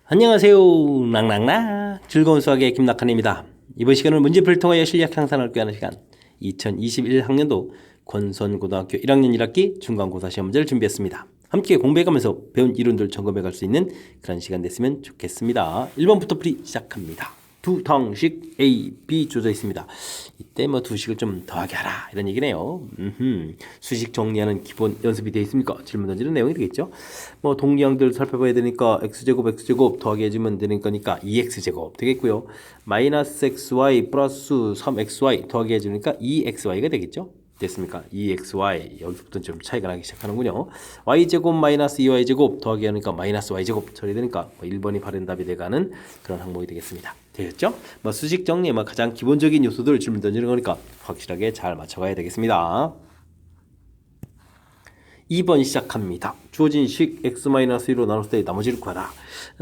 안녕하세요. 랑랑랑 즐거운 수학의 김낙한입니다. 이번 시간은 문제풀이를 통하여 실력 향상을 꾀하는 시간 2021학년도 권선고등학교 1학년 1학기 중간고사 시험 문제를 준비했습니다. 함께 공부해가면서 배운 이론들 점검해 갈 수 있는 그런 시간 됐으면 좋겠습니다. 1번부터 풀이 시작합니다. 두 덩식 A, B 주어져 있습니다. 이때 뭐 두식을 좀 더하게 하라 이런 얘기네요. 수식 정리하는 기본 연습이 되어 있습니까? 질문 던지는 내용이 되겠죠. 뭐 동량들 살펴봐야 되니까 x제곱 더하기 해주면 되는 거니까 2x제곱 되겠고요. 마이너스 xy 플러스 3xy 더하기 해주니까 2xy가 되겠죠. 됐습니까? 2xy 여기서부터 좀 차이가 나기 시작하는군요. y제곱 마이너스 2y제곱 더하기 하니까 마이너스 y제곱 처리되니까 1번이 바른 답이 돼가는 그런 항목이 되겠습니다. 되셨죠? 뭐 수식 정리에 가장 기본적인 요소들을 질문 던지는 거니까 확실하게 잘 맞춰가야 되겠습니다. 2번 시작합니다. 주어진 식 x-1로 나눴을 때 나머지를 구하라.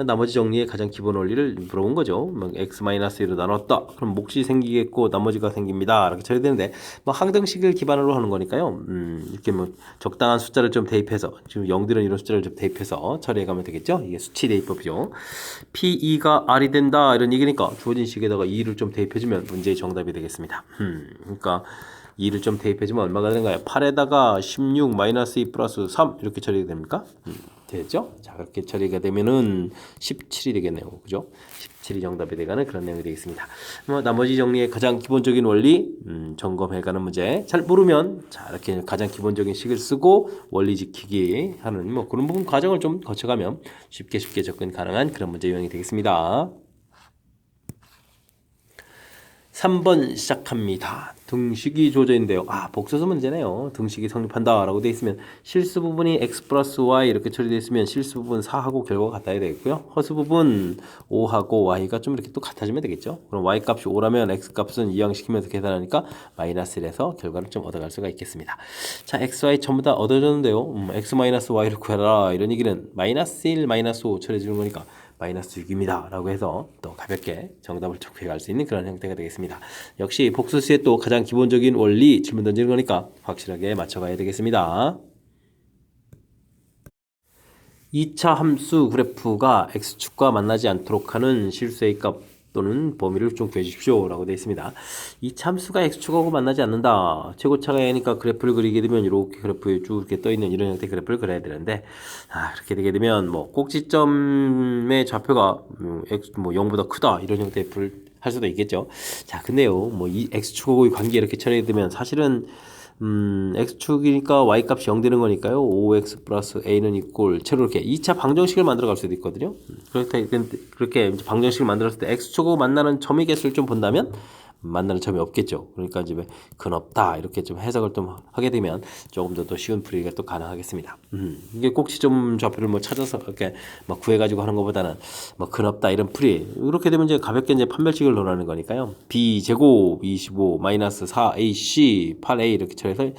나머지 정리의 가장 기본 원리를 물어본 거죠. x-1로 나눴다. 그럼 몫이 생기겠고 나머지가 생깁니다. 이렇게 처리되는데 항등식을 기반으로 하는 거니까요. 이렇게 적당한 숫자를 좀 대입해서 지금 0들은 이런 숫자를 좀 대입해서 처리해가면 되겠죠. 이게 수치 대입법이죠. P2가 R이 된다 이런 얘기니까 주어진 식에다가 2를 좀 대입해주면 문제의 정답이 되겠습니다. 그러니까 2를 좀 대입해주면 얼마가 되는가요? 8에다가 16 마이너스 2 플러스 3 이렇게 처리가 됩니까? 되겠죠? 자, 그렇게 처리가 되면은 17이 되겠네요. 그죠? 17이 정답이 되가는 그런 내용이 되겠습니다. 나머지 정리의 가장 기본적인 원리 점검해가는 문제. 잘 모르면 자 이렇게 가장 기본적인 식을 쓰고 원리 지키기 하는 그런 부분 과정을 좀 거쳐가면 쉽게 접근 가능한 그런 문제 유형이 되겠습니다. 3번 시작합니다. 등식이 주어져 있는데요. 복소수 문제네요. 등식이 성립한다 라고 되어 있으면 실수 부분이 x 플러스 y 이렇게 처리되어 있으면 실수 부분 4하고 결과가 같아야 되겠고요. 허수 부분 5하고 y가 좀 이렇게 또 같아지면 되겠죠. 그럼 y 값이 5라면 x 값은 이항시키면서 계산하니까 마이너스 1에서 결과를 좀 얻어갈 수가 있겠습니다. 자, x, y 전부 다 얻어졌는데요. x 마이너스 y를 구해라 이런 얘기는 마이너스 1, 마이너스 5 처리해 주는 거니까 마이너스 6입니다. 라고 해서 또 가볍게 정답을 촉구해 갈 수 있는 그런 형태가 되겠습니다. 역시 복수수의 또 가장 기본적인 원리 질문 던지는 거니까 확실하게 맞춰가야 되겠습니다. 2차 함수 그래프가 x축과 만나지 않도록 하는 실수의 값 또는 범위를 좀 구해주십시오 라고 되어 있습니다. 이 참수가 x축하고 만나지 않는다. 최고차가 a니까 그래프를 그리게 되면 이렇게 그래프에 쭉 이렇게 떠있는 이런 형태의 그래프를 그려야 되는데 그렇게 되게 되면 꼭지점의 좌표가 x 0보다 크다 이런 형태의 풀 할 수도 있겠죠. 자, 근데요 이 x축하고의 관계 이렇게 처리되면 사실은 x축이니까 y값이 0 되는 거니까요. 5x 플러스 a는 이꼴 채로 이렇게 2차 방정식을 만들어 갈 수도 있거든요. 그렇게 방정식을 만들었을 때 x축하고 만나는 점의 개수를 좀 본다면 만나는 점이 없겠죠. 그러니까 이제 근 없다 이렇게 좀 해석을 좀 하게 되면 조금 더 쉬운 풀이가 또 가능하겠습니다. 이게 꼭지점 좌표를 찾아서 이렇게 구해가지고 하는 것보다는 근 없다 이런 풀이 이렇게 되면 이제 가볍게 이제 판별식을 논하는 거니까요. b 제곱 25 마이너스 4ac 8a 이렇게 처리해서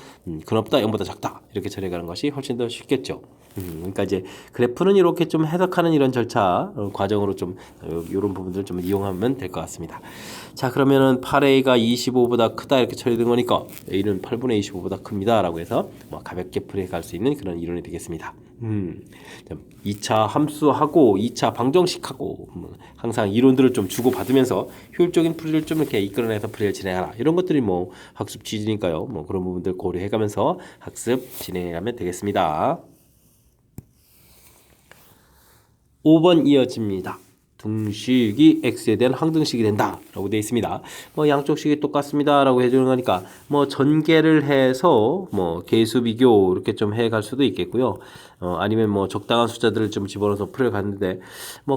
근 없다 0보다 작다 이렇게 처리해가는 것이 훨씬 더 쉽겠죠. 그러니까 이제 그래프는 이렇게 좀 해석하는 이런 절차 과정으로 좀 이런 부분들을 좀 이용하면 될 것 같습니다. 자, 그러면은 8a가 25보다 크다 이렇게 처리된 거니까 a는 8분의 25보다 큽니다 라고 해서 가볍게 풀이해 갈 수 있는 그런 이론이 되겠습니다. 2차 함수하고 2차 방정식하고 항상 이론들을 좀 주고받으면서 효율적인 풀이를 좀 이렇게 이끌어내서 풀이를 진행하라 이런 것들이 학습 취지니까요. 그런 부분들 고려해 가면서 학습 진행해 가면 되겠습니다. 5번 이어집니다. 등식이 x에 대한 항등식이 된다 라고 되어 있습니다. 양쪽 식이 똑같습니다 라고 해주는 거니까 전개를 해서 계수 비교 이렇게 좀 해갈 수도 있겠고요. 아니면 적당한 숫자들을 좀 집어넣어서 풀어갔는데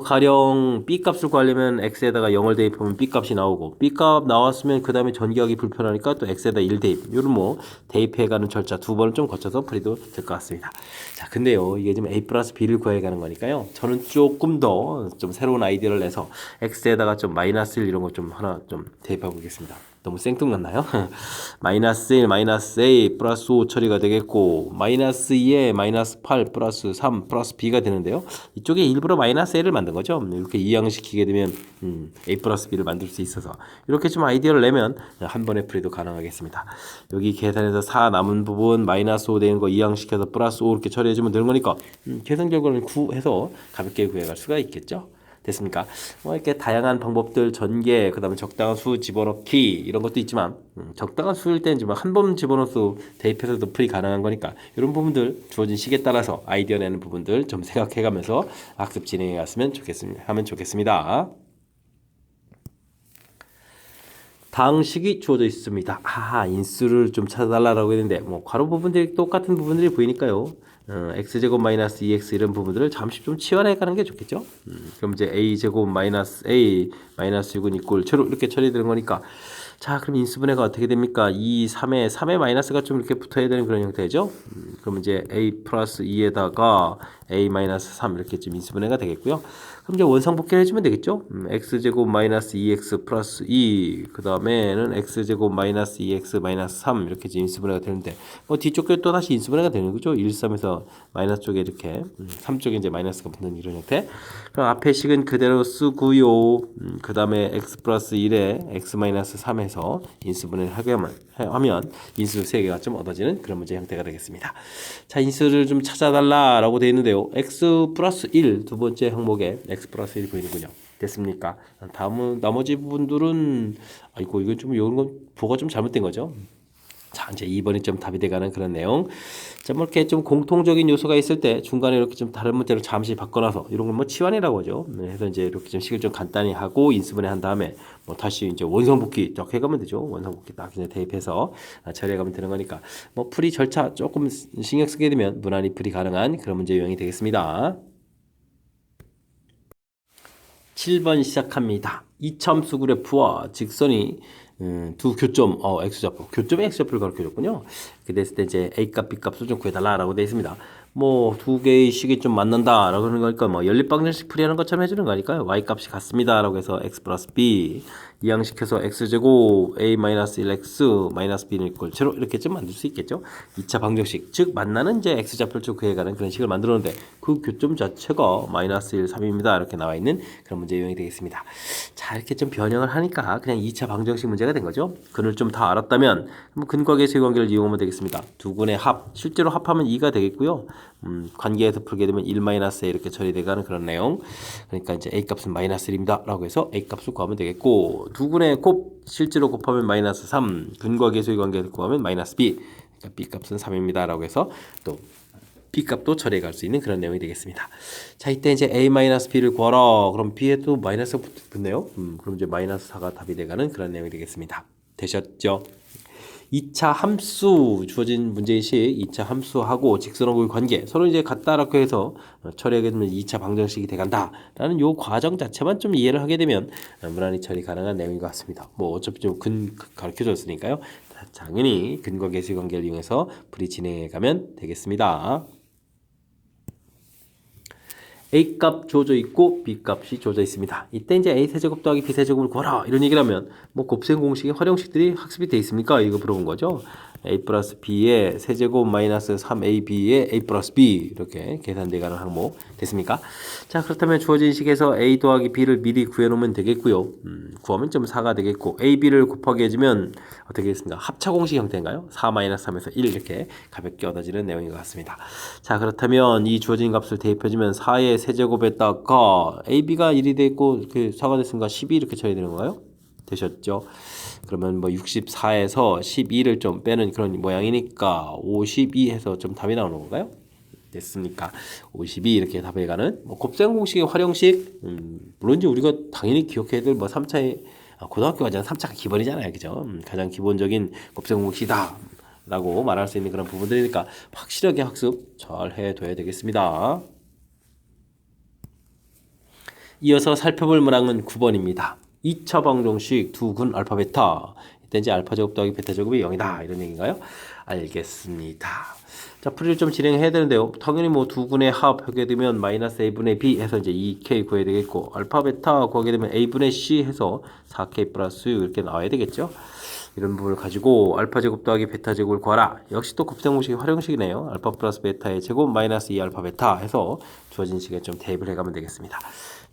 가령 b 값을 구하려면 x에다가 0을 대입하면 b 값이 나오고 b 값 나왔으면 그 다음에 전개하기 불편하니까 또 x에다 1 대입 이런 대입해가는 절차 두 번을 좀 거쳐서 풀이도 될 것 같습니다. 자, 근데요 이게 지금 a 플러스 b를 구해가는 거니까요. 저는 조금 더 좀 새로운 아이디어를 내서 x에다가 좀 마이너스 1 이런 거 좀 하나 좀 대입해 보겠습니다. 너무 생뚱났나요? 마이너스 1 마이너스 a 플러스 5 처리가 되겠고 마이너스 2에 마이너스 8 플러스 3 플러스 b가 되는데요. 이쪽에 일부러 마이너스 a를 만든 거죠. 이렇게 이항시키게 되면 a 플러스 b를 만들 수 있어서 이렇게 좀 아이디어를 내면 한 번에 풀이도 가능하겠습니다. 여기 계산해서 4 남은 부분 마이너스 5 되는 거 이항시켜서 플러스 5 이렇게 처리해주면 되는 거니까 계산 결과를 구해서 가볍게 구해갈 수가 있겠죠. 됐습니까? 뭐 이렇게 다양한 방법들 전개, 그 다음에 적당한 수 집어넣기 이런 것도 있지만 적당한 수일 때는 지금 한 번 집어넣어서 대입해서도 풀이 가능한 거니까 이런 부분들 주어진 식에 따라서 아이디어 내는 부분들 좀 생각해가면서 학습 진행해 갔으면 좋겠습니다. 다음 식이 주어져 있습니다. 인수를 좀 찾아달라고 했는데 뭐 괄호 부분들이 똑같은 부분들이 보이니까요. x제곱 마이너스 2x 이런 부분들을 잠시 좀 치환해 가는 게 좋겠죠. 그럼 이제 a제곱 마이너스 a 마이너스 6은 이꼴 제로 이렇게 처리되는 거니까 자 그럼 인수분해가 어떻게 됩니까? 2, 3에 마이너스가 좀 이렇게 붙어야 되는 그런 형태죠. 그럼 이제 a 플러스 2에다가 a 마이너스 3 이렇게 좀 인수분해가 되겠고요. 그럼 이제 원상복귀를 해주면 되겠죠. x제곱 마이너스 2x 플러스 2 그 다음에는 x제곱 마이너스 2x 마이너스 3 이렇게 이제 인수분해가 되는데 뒤쪽에 또 다시 인수분해가 되는 거죠. 1, 3에서 마이너스 쪽에 이렇게 3 쪽에 이제 마이너스가 붙는 이런 형태. 그럼 앞에 식은 그대로 쓰고요. 그 다음에 x 플러스 1에 x 마이너스 3에서 인수분해를 하면 인수 3개가 좀 얻어지는 그런 문제 형태가 되겠습니다. 자 인수를 좀 찾아달라라고 되어 있는데요. x 플러스 1 두 번째 항목에 x 플러스 1이 보이는군요. 됐습니까? 다음은 나머지 부분들은 아이고 이건 좀 이런 건 보가 좀 잘못된 거죠. 자 이제 2번이 좀 답이 돼가는 그런 내용. 자 뭐 이렇게 좀 공통적인 요소가 있을 때 중간에 이렇게 좀 다른 문제로 잠시 바꿔놔서 이런 걸 뭐 치환이라고 하죠. 그래서 이제 이렇게 좀 식을 좀 간단히 하고 인수분해 한 다음에 뭐 다시 이제 원상복귀 딱 해가면 되죠. 원상복귀 딱 이제 대입해서 처리해가면 되는 거니까 뭐 풀이 절차 조금 신경 쓰게 되면 무난히 풀이 가능한 그런 문제 유형이 되겠습니다. 7번 시작합니다. 이참수 그래프와 직선이 두 교점, x좌표, 교점의 x좌표를 가르쳐줬군요. 이렇게 됐을 때 이제 a값, b값을 좀 구해달라라고 되어 있습니다. 뭐 두 개의 식이 좀 만난다라고 하는 거니까 뭐 연립방정식 풀이하는 것처럼 해주는 거 아닐까요? y값이 같습니다라고 해서 x 플러스 b 이항식해서 x제곱 a 마이너스 1x 마이너스 b는 이꼴 제로 이렇게 좀 만들 수 있겠죠. 2차 방정식 즉 만나는 이제 x좌표를 쭉 구해가는 그런 식을 만들었는데 그 교점 자체가 마이너스 1, 3입니다. 이렇게 나와 있는 그런 문제 유형이 되겠습니다. 자 이렇게 좀 변형을 하니까 그냥 2차 방정식 문제가 된 거죠. 근을 좀 다 알았다면 근과 계수의 관계를 이용하면 되겠습니다. 두 근의 합 실제로 합하면 2가 되겠고요. 관계에서 풀게 되면 1-a 이렇게 처리되가는 그런 내용. 그러니까 이제 a 값은 마이너스 1입니다. 라고 해서 a 값을 구하면 되겠고 두 근의 곱 실제로 곱하면 마이너스 3 근과 계수의 관계에서 구하면 마이너스 b 그러니까 b 값은 3입니다. 라고 해서 또 b값도 처리해 갈 수 있는 그런 내용이 되겠습니다. 자 이때 이제 a-b를 구하라. 그럼 b에 또 마이너스가 붙네요. 그럼 이제 마이너스 4가 답이 돼가는 그런 내용이 되겠습니다. 되셨죠? 2차 함수 주어진 문제의식 2차 함수하고 직선하고의 관계 서로 이제 같다라고 해서 처리하게 되면 2차 방정식이 돼간다 라는 요 과정 자체만 좀 이해를 하게 되면 무난히 처리 가능한 내용인 것 같습니다. 뭐 어차피 좀 가르쳐 줬으니까요. 당연히 근과 계수의 관계를 이용해서 풀이 진행해 가면 되겠습니다. A값 주어져 있고 B값이 주어져 있습니다. 이때 이제 A세제곱 더하기 B세제곱을 구하라 이런 얘기를 하면 뭐 곱셈 공식의 활용식들이 학습이 돼 있습니까? 이거 물어본 거죠. A 플러스 B의 세제곱 마이너스 3AB의 A 플러스 B 이렇게 계산되가는 항목 됐습니까? 자 그렇다면 주어진 식에서 A 더하기 B를 미리 구해놓으면 되겠고요. 구하면 점 4가 되겠고 A, B를 곱하기 해주면 어떻게 되겠습니까? 합차 공식 형태인가요? 4 마이너스 3에서 1 이렇게 가볍게 얻어지는 내용인 것 같습니다. 자 그렇다면 이 주어진 값을 대입해주면 4의 세제곱에다가 AB가 1이 되고 그 4가 됐으니까 12 이렇게 쳐야 되는 건가요? 되셨죠? 그러면 뭐 64에서 12를 좀 빼는 그런 모양이니까 52 해서 좀 답이 나오는 건가요? 됐습니까? 52 이렇게 답해 가는 뭐 곱셈 공식의 활용식 물론 이제 우리가 당연히 기억해야 될 뭐 3차의 고등학교 과정 3차가 기본이잖아요. 그죠? 가장 기본적인 곱셈 공식이다 라고 말할 수 있는 그런 부분들이니까 확실하게 학습 잘 해둬야 되겠습니다. 이어서 살펴볼 문항은 9번입니다. 2차 방정식 두근 알파 베타 이때 이제 알파 제곱 더하기 베타 제곱이 0이다 이런 얘기인가요? 알겠습니다. 자 풀이를 좀 진행해야 되는데요. 당연히 뭐 두 근의 합하게 되면 마이너스 a분의 b 해서 이제 2k 구해야 되겠고 알파 베타 구하게 되면 a분의 c 해서 4k 플러스 6 이렇게 나와야 되겠죠. 이런 부분을 가지고 알파 제곱 더하기 베타 제곱을 구하라. 역시 또 곱셈 공식의 활용식이네요. 알파 플러스 베타의 제곱 마이너스 2 알파 베타 해서 주어진 식에 좀 대입을 해가면 되겠습니다.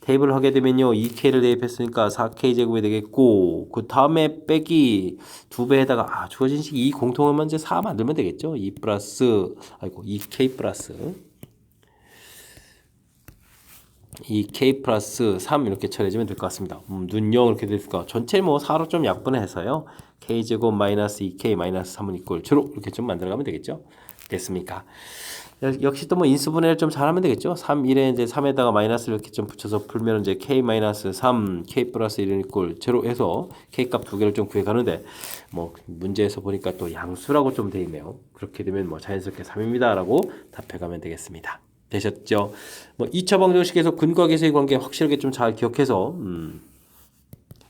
대입을 하게 되면요 2k를 대입했으니까 4k 제곱이 되겠고 그 다음에 빼기 2배에다가 주어진 식 2 공통하면 이제 4 만들면 되겠죠. 2 플러스 2k 플러스 이 k 플러스 3 이렇게 처리해주면 될 것 같습니다. 눈0 이렇게 됐을까? 전체 뭐 4로 좀 약분해서요. k제곱 마이너스 2k 마이너스 3은 이꼴 제로 이렇게 좀 만들어가면 되겠죠? 됐습니까? 역시 또 뭐 인수분해를 좀 잘하면 되겠죠? 3, 1에 이제 3에다가 마이너스를 이렇게 좀 붙여서 풀면 이제 k 마이너스 3, k 플러스 1은 이꼴 제로 해서 k 값 두 개를 좀 구해가는데 뭐 문제에서 보니까 또 양수라고 좀 돼 있네요. 그렇게 되면 뭐 자연스럽게 3입니다라고 답해가면 되겠습니다. 되셨죠? 뭐 2차 방정식에서 근과 계수의 관계 확실하게 좀 잘 기억해서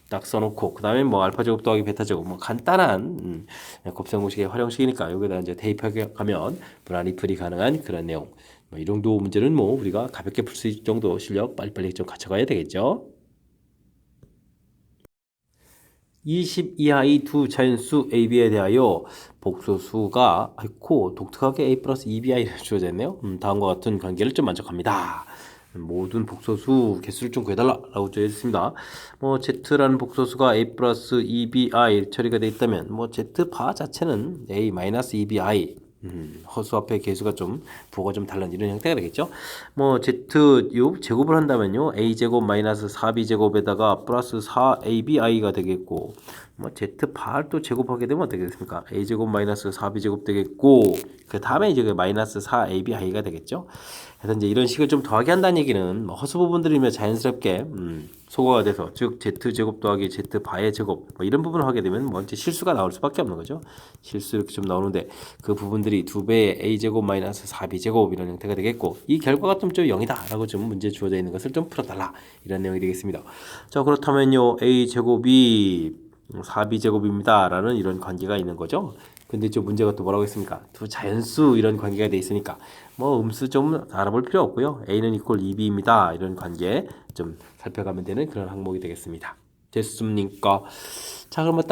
딱 써놓고 그 다음에 뭐 알파 제곱 더하기 베타 제곱 뭐 간단한 곱셈 공식의 활용식이니까 여기다 이제 대입하면 무난히 풀이 가능한 그런 내용. 뭐 이 정도 문제는 뭐 우리가 가볍게 풀 수 있을 정도 실력 빨리빨리 좀 갖춰가야 되겠죠. 20 이하의 두 자연수 A, B에 대하여 복소수가 아이고 독특하게 A 플러스 2BI를 주어져 있네요. 다음과 같은 관계를 좀 만족합니다. 모든 복소수 개수를 좀 구해달라고 주어져 있습니다. 뭐 Z라는 복소수가 A 플러스 2BI 처리가 되어 있다면 뭐 Z바 자체는 A 마이너스 2BI 허수 앞에 개수가 좀 부호가 좀 다른 이런 형태가 되겠죠. 뭐 z 요 제곱을 한다면요 a 제곱 마이너스 4b 제곱에다가 플러스 4abi가 되겠고 뭐 z 바를 또 제곱하게 되면 어떻게 되겠습니까? a 제곱 마이너스 4b 제곱 되겠고 그 다음에 이제 그 마이너스 4abi가 되겠죠. 그래서 이제 이런 식을 좀 더하게 한다는 얘기는 뭐 허수 부분들이면 자연스럽게 소거가 돼서 즉 z 제곱 더하기 z 바의 제곱 뭐 이런 부분을 하게 되면 뭐 이제 실수가 나올 수밖에 없는 거죠. 실수 이렇게 좀 나오는데 그 부분들이 2배의 a 제곱 마이너스 4b 제곱 이런 형태가 되겠고 이 결과가 좀 0이다라고 좀 문제 주어져 있는 것을 좀 풀어달라 이런 내용이 되겠습니다. 자 그렇다면요 a 제곱이 4b 제곱입니다 라는 이런 관계가 있는 거죠. 근데 저 문제가 또 뭐라고 했습니까? 두 자연수 이런 관계가 돼 있으니까 뭐 음수 좀 알아볼 필요 없고요. a는 이꼴 2b입니다. 이런 관계 좀 살펴가면 되는 그런 항목이 되겠습니다. 됐습니까? 자 그러면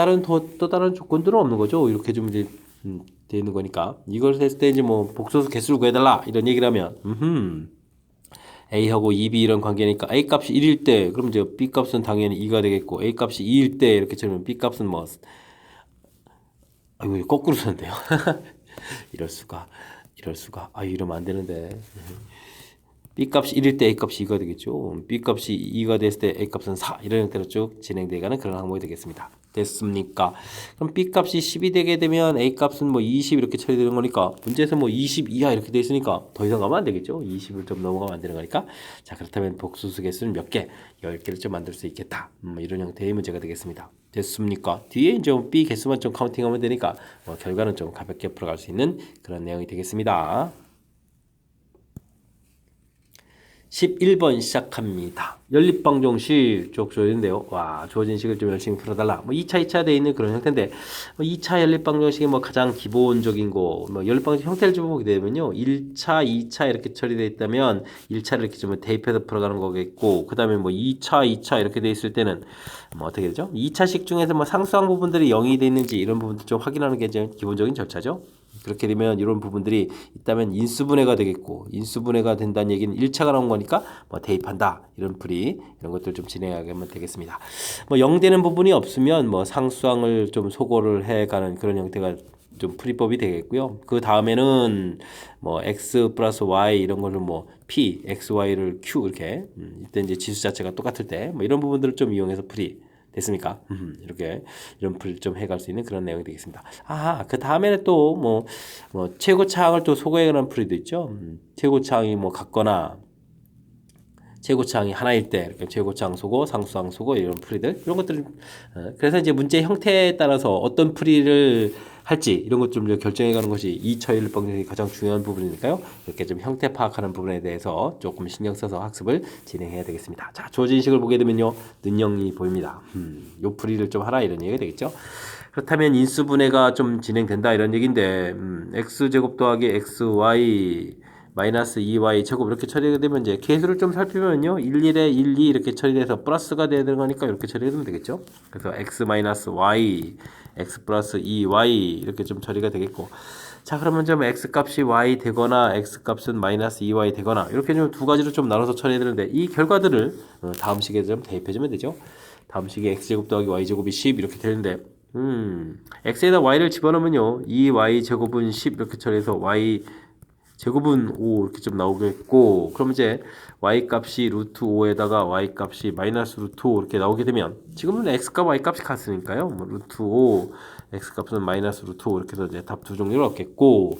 또 다른 조건들은 없는 거죠. 이렇게 좀 이제 되는 거니까 이걸 했을 때 이제 뭐 복소수 개수를 구해달라 이런 얘기를 하면 A하고 2B 이런 관계니까 A 값이 1일 때 그럼 이제 B 값은 당연히 2가 되겠고 A 값이 2일 때 이렇게 치면 B 값은 뭐 아이고 거꾸로 썼는데요. 이럴 수가 아 이러면 안 되는데 B 값이 1일 때 A 값이 2가 되겠죠. B 값이 2가 됐을 때 A 값은 4 이런 형태로 쭉 진행되가는 그런 항목이 되겠습니다. 됐습니까? 그럼 B 값이 10이 되게 되면 A 값은 뭐 20 이렇게 처리되는 거니까 문제에서 뭐 20 이하 이렇게 돼 있으니까 더 이상 가면 안 되겠죠. 20을 좀 넘어가면 안 되는 거니까 자 그렇다면 복수수 개수는 몇 개? 10개를 좀 만들 수 있겠다. 이런 형태의 문제가 되겠습니다. 됐습니까? 뒤에 이제 B 개수만 좀 카운팅하면 되니까 뭐 결과는 좀 가볍게 풀어갈 수 있는 그런 내용이 되겠습니다. 11번 시작합니다. 연립방정식 쭉 주어지는데요. 와, 주어진 식을 좀 열심히 풀어달라. 뭐 2차, 2차 돼 있는 그런 형태인데, 뭐 2차 연립방정식이 뭐 가장 기본적인 거, 뭐 연립방정식 형태를 좀 보게 되면요. 1차, 2차 이렇게 처리되어 있다면 1차를 이렇게 좀 대입해서 풀어가는 거겠고, 그 다음에 뭐 2차, 2차 이렇게 돼 있을 때는 뭐 어떻게 되죠? 2차식 중에서 뭐 상수항 부분들이 0이 돼 있는지 이런 부분들 좀 확인하는 게 이제 기본적인 절차죠. 그렇게 되면 이런 부분들이 있다면 인수분해가 되겠고 인수분해가 된다는 얘기는 1차가 나온 거니까 뭐 대입한다 이런 풀이 이런 것들 좀 진행하면 되겠습니다. 뭐 0 되는 부분이 없으면 뭐 상수항을 좀 소거를 해가는 그런 형태가 좀 풀이법이 되겠고요. 그 다음에는 뭐 x 플러스 y 이런 거를 뭐 p, x, y를 q 이렇게 이때 이제 지수 자체가 똑같을 때 뭐 이런 부분들을 좀 이용해서 풀이 됐습니까? 이렇게 이런 풀 좀 해갈 수 있는 그런 내용이 되겠습니다. 그 다음에는 또 뭐 최고차항을 또 소거해가는 풀이도 있죠. 최고차항이 뭐 같거나 최고차항이 하나일 때 이렇게 최고차항 소거, 상수항 소거 이런 풀이들 이런 것들 그래서 이제 문제 형태에 따라서 어떤 풀이를 할지 이런 것 좀 결정해가는 것이 2차 연립방정식이 가장 중요한 부분이니까요. 이렇게 좀 형태 파악하는 부분에 대해서 조금 신경 써서 학습을 진행해야 되겠습니다. 자, 주어진 식을 보게 되면요, 능형이 보입니다. 요 풀이를 좀 하라 이런 얘기가 되겠죠. 그렇다면 인수분해가 좀 진행된다 이런 얘기인데 x제곱 더하기 xy 마이너스 2y 제곱 이렇게 처리가 되면 이제 계수를 좀 살피면요 11에 1, 2 이렇게 처리돼서 플러스가 돼야 되는 거니까 이렇게 처리가 되면 되겠죠. 그래서 x 마이너스 y x 플러스 2y 이렇게 좀 처리가 되겠고 자 그러면 좀 x 값이 y 되거나 x 값은 마이너스 2y 되거나 이렇게 좀 두 가지로 좀 나눠서 처리해야 되는데 이 결과들을 다음 식에 좀 대입해 주면 되죠. 다음 식에 x제곱 더하기 y제곱이 10 이렇게 되는데 x에다 y를 집어넣으면요 2y 제곱은 10 이렇게 처리해서 y 제곱은 5 이렇게 좀 나오겠고, 그럼 이제 y 값이 루트 5에다가 y 값이 마이너스 루트 5 이렇게 나오게 되면, 지금은 x 값 y 값이 같으니까요. 뭐 루트 5 x 값은 마이너스 루트 5 이렇게 해서 이제 답 두 종류를 얻겠고,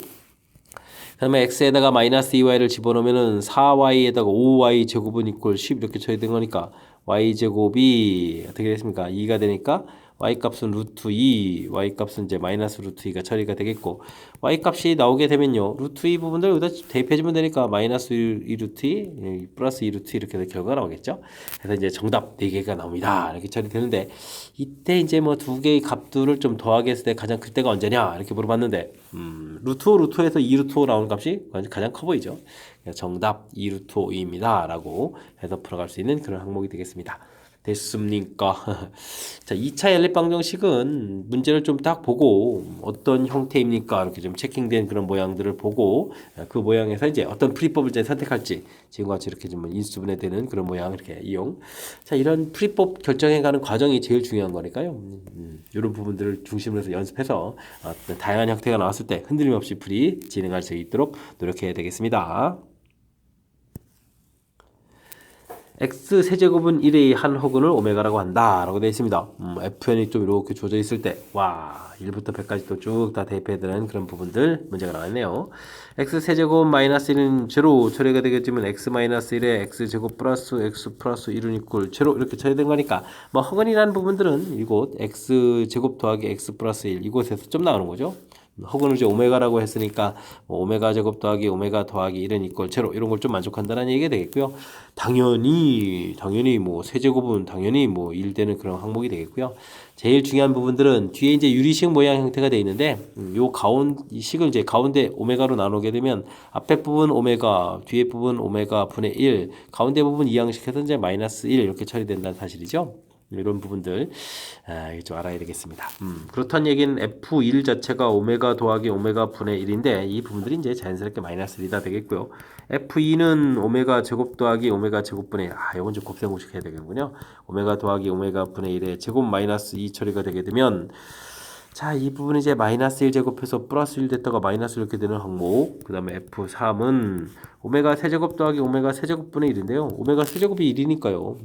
그다음에 x에다가 마이너스 2y를 집어넣으면은 4y에다가 5y 제곱은 이꼴 10 이렇게 쳐야 되는 거니까 y 제곱이 어떻게 됐습니까? 2가 되니까 y 값은 루트 2, y 값은 이제 마이너스 루트 2가 처리가 되겠고, y 값이 나오게 되면요, 루트 2 부분들 여기다 대입해주면 되니까 마이너스 2 루트 2 플러스 2 루트 2 이렇게 해서 결과가 나오겠죠. 그래서 이제 정답 4개가 나옵니다. 이렇게 처리되는데, 이때 이제 뭐 두 개의 값들을 좀 더하게 했을 때 가장 클 때가 언제냐 이렇게 물어봤는데, 루트 5 루트 5에서 2 루트 5 나오는 값이 가장 커 보이죠. 정답 2 루트 5입니다 라고 해서 풀어갈 수 있는 그런 항목이 되겠습니다. 됐습니까? 자, 2차 연립 방정식은 문제를 좀 딱 보고 어떤 형태입니까? 이렇게 좀 체킹된 그런 모양들을 보고 그 모양에서 이제 어떤 풀이법을 이제 선택할지 지금과 같이 이렇게 좀 인수분해 되는 그런 모양 이렇게 이용. 자, 이런 풀이법 결정해가는 과정이 제일 중요한 거니까요. 이런 부분들을 중심으로 해서 연습해서 다양한 형태가 나왔을 때 흔들림 없이 풀이 진행할 수 있도록 노력해야 되겠습니다. x 세제곱은 1의 한 허근을 오메가라고 한다 라고 되어 있습니다. fn이 좀 이렇게 주어져 있을 때, 와, 1부터 100까지 또 쭉 다 대입해야 되는 그런 부분들 문제가 나왔네요. x 세제곱 마이너스 1은 제로 처리가 되겠지만 x 마이너스 1에 x 제곱 플러스 x 플러스 1은 이꼴 제로 이렇게 처리된 거니까 뭐 허근이라는 부분들은 이곳 x 제곱 더하기 x 플러스 1 이곳에서 좀 나오는 거죠. 혹은 이제 오메가라고 했으니까 뭐 오메가 제곱 더하기 오메가 더하기 1은 이꼴 제로 이런 걸 좀 만족한다는 얘기가 되겠고요. 당연히 뭐 세제곱은 당연히 뭐 1 되는 그런 항목이 되겠고요. 제일 중요한 부분들은 뒤에 이제 유리식 모양 형태가 되어 있는데 이 식을 이제 가운데 오메가로 나누게 되면 앞에 부분 오메가, 뒤에 부분 오메가 분의 1, 가운데 부분 이항식해서 이제 마이너스 1 이렇게 처리된다는 사실이죠. 이런 부분들 좀 알아야 되겠습니다. 그렇다는 얘기는 F1 자체가 오메가 더하기 오메가 분의 1인데 이 부분들이 이제 자연스럽게 마이너스 1이 되겠고요. F2는 오메가 제곱 더하기 오메가 제곱분의 이건 좀 곱셈공식 해야 되겠군요. 오메가 더하기 오메가 분의 1의 제곱 마이너스 2 처리가 되게 되면 자, 이 부분이 이제 마이너스 1 제곱해서 플러스 1 됐다가 마이너스 이렇게 되는 항목. 그 다음에 F3은 오메가 세제곱 더하기 오메가 세제곱분의 1인데요. 오메가 세제곱이 1이니까요.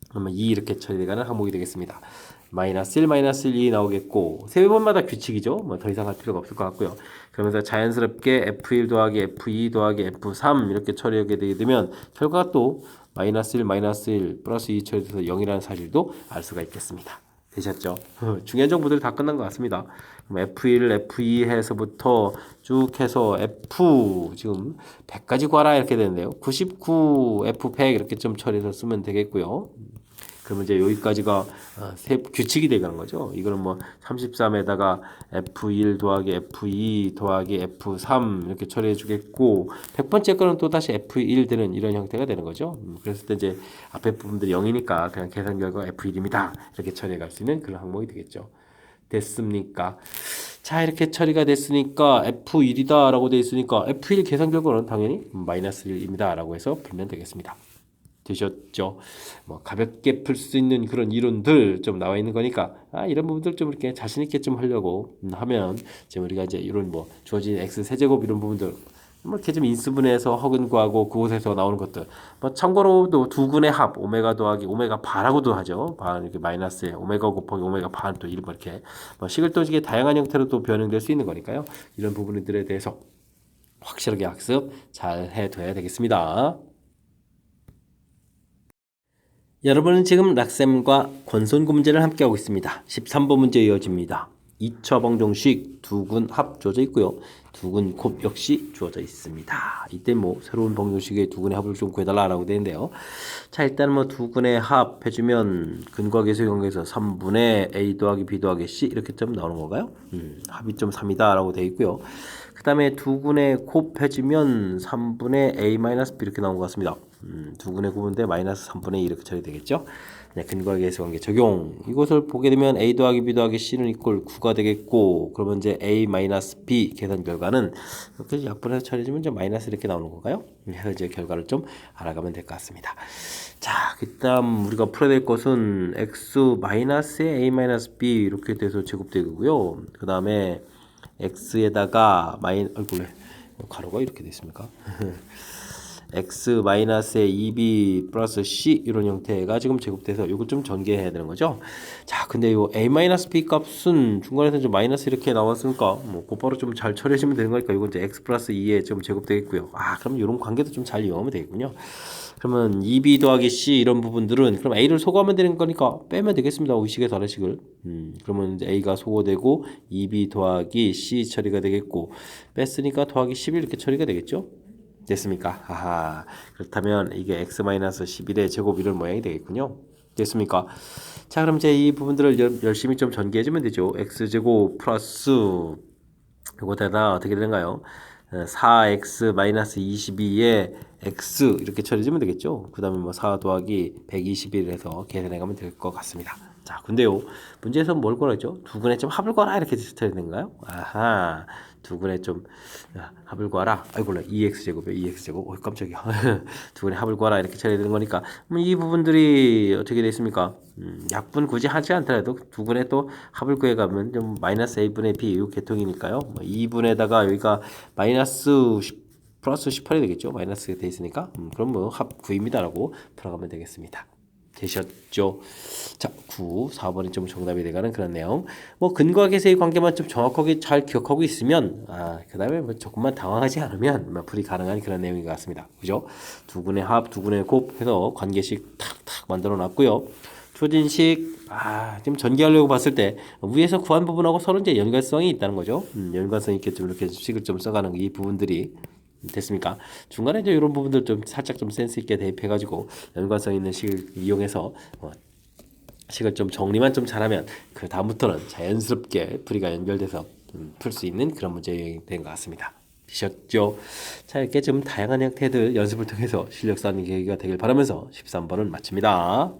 그러면 2 이렇게 처리되가는 항목이 되겠습니다. 마이너스 1, 마이너스 1, 2 나오겠고 세 번마다 규칙이죠. 뭐 더 이상 할 필요가 없을 것 같고요. 그러면서 자연스럽게 F1 더하기 F2 더하기 F3 이렇게 처리하게 되게 되면 결과가 또 마이너스 1, 마이너스 1, 플러스 2 처리돼서 0이라는 사실도 알 수가 있겠습니다. 되셨죠? 중요한 정보들 다 끝난 것 같습니다. 그럼 F1, F2 해서부터 쭉 해서 F 지금 100까지 구하라 이렇게 되는데요. 99, F100 이렇게 좀 처리해서 쓰면 되겠고요. 그러면 이제 여기까지가 규칙이 되는 거죠. 이거는 뭐 33에다가 F1 더하기 F2 더하기 F3 이렇게 처리해 주겠고 100번째 거는 또 다시 F1 되는 이런 형태가 되는 거죠. 그랬을 때 이제 앞에 부분들이 0이니까 그냥 계산 결과 F1입니다. 이렇게 처리해 갈 수 있는 그런 항목이 되겠죠. 됐습니까? 자, 이렇게 처리가 됐으니까 F1이다 라고 되어 있으니까 F1 계산 결과는 당연히 마이너스 1입니다 라고 해서 풀면 되겠습니다. 되셨죠? 뭐 가볍게 풀 수 있는 그런 이론들 좀 나와 있는 거니까 이런 부분들 좀 이렇게 자신 있게 좀 하려고 하면 지금 우리가 이제 이런 뭐 주어진 x 세제곱 이런 부분들 뭐 이렇게 좀 인수분해해서 허근 구하고 그곳에서 나오는 것들 뭐 참고로도 두 근의 합 오메가 더하기 오메가 반하고도 하죠. 반 이렇게 마이너스에 오메가 곱하기 오메가 반 또 이런 뭐 이렇게 뭐 식을 또 이게 다양한 형태로 또 변형될 수 있는 거니까요. 이런 부분들에 대해서 확실하게 학습 잘 해둬야 되겠습니다. 여러분은 지금 락셈과 권선구 문제를 함께하고 있습니다. 13번 문제 이어집니다. 2차 방정식 두근 합 주어져 있고요. 두근 곱 역시 주어져 있습니다. 이때 뭐 새로운 방정식의 두근의 합을 좀 구해달라고 되는데요. 자, 일단 뭐 두근의 합 해주면 근과 계수의 관계에서 3분의 a 더하기 b 더하기 c 이렇게 좀 나오는 건가요? 합이 좀 3이다 라고 되어 있고요. 그 다음에 두근의 곱 해주면 3분의 a 마이너스 b 이렇게 나온 것 같습니다. 두근의 곱인데 마이너스 3분의 2 이렇게 처리되겠죠. 근과 계수 관계 적용. 이것을 보게 되면 a 더하기 b 더하기 c는 이꼴 9가 되겠고 그러면 이제 a 마이너스 b 계산 결과는 이렇게 약분해서 처리해주면 이제 마이너스 이렇게 나오는 건가요? 그래서 이제 결과를 좀 알아가면 될 것 같습니다. 자, 그다음 우리가 풀어야 될 것은 x 마이너스에 a 마이너스 b 이렇게 돼서 제곱되고요. 그 다음에 x에다가 가로가 이렇게 돼 있습니까? x 마이너스의 2b 플러스 c 이런 형태가 지금 제곱돼서 이걸 좀 전개해야 되는 거죠. 자, 근데 요 a 마이너스 b 값은 중간에서 좀 마이너스 이렇게 나왔으니까 뭐 곧바로 좀 잘 처리하시면 되는 거니까 이건 이제 x 플러스 2에 좀 제곱되겠고요. 아, 그럼 이런 관계도 좀 잘 이용하면 되겠군요. 그러면 2b 더하기 c 이런 부분들은 그럼 a를 소거하면 되는 거니까 빼면 되겠습니다. 의식의 다르식을. 그러면 이제 a가 소거되고 2b 더하기 c 처리가 되겠고 뺐으니까 더하기 11 이렇게 처리가 되겠죠. 됐습니까? 아하. 그렇다면 이게 x-11의 제곱 이런 모양이 되겠군요. 됐습니까? 자, 그럼 이제 이 부분들을 열심히 좀 전개해주면 되죠. x제곱 플러스 이거다가 어떻게 되는가요? 4x-22에 x 이렇게 처리해주면 되겠죠. 그 다음에 뭐 4 더하기 121 해서 계산해가면 될 것 같습니다. 자, 근데요, 문제에서 뭘 구하죠? 두 근의 좀 합을 구하라 이렇게 처리해야 되는가요? 아하, 두 근의 좀 합을 구하라. 아이고, 2x제곱이요, 2x제곱. 깜짝이야. 두 근의 합을 구하라 이렇게 처리해야 되는 거니까 이 부분들이 어떻게 되어 있습니까? 약분 굳이 하지 않더라도 두 근의 또 합을 구해가면 좀 마이너스 a분의 b 이 계통이니까요. 뭐 2분에다가 여기가 마이너스 플러스 18이 되겠죠. 마이너스가 돼 있으니까. 그럼 뭐 합 9입니다라고 풀어가면 되겠습니다. 되셨죠? 자, 9, 4번이 좀 정답이 되가는 그런 내용. 뭐 근과 계세의 관계만 좀 정확하게 잘 기억하고 있으면 그 다음에 뭐 조금만 당황하지 않으면 뭐 풀이 가능한 그런 내용인 것 같습니다. 그죠? 두 군의 합, 두 군의 곱 해서 관계식 탁탁 만들어 놨고요. 추진식 지금 전개하려고 봤을 때 위에서 구한 부분하고 서로 이제 연관성이 있다는 거죠. 연관성 있게 좀 이렇게 식을 좀 써가는 이 부분들이 됐습니까? 중간에 이제 이런 부분들 좀 살짝 좀 센스 있게 대입해가지고 연관성 있는 식을 이용해서 식을 좀 정리만 좀 잘하면 그 다음부터는 자연스럽게 풀이가 연결돼서 풀 수 있는 그런 문제가 된 것 같습니다. 되셨죠? 자, 이렇게 좀 다양한 형태들 연습을 통해서 실력 쌓는 계기가 되길 바라면서 13번을 마칩니다.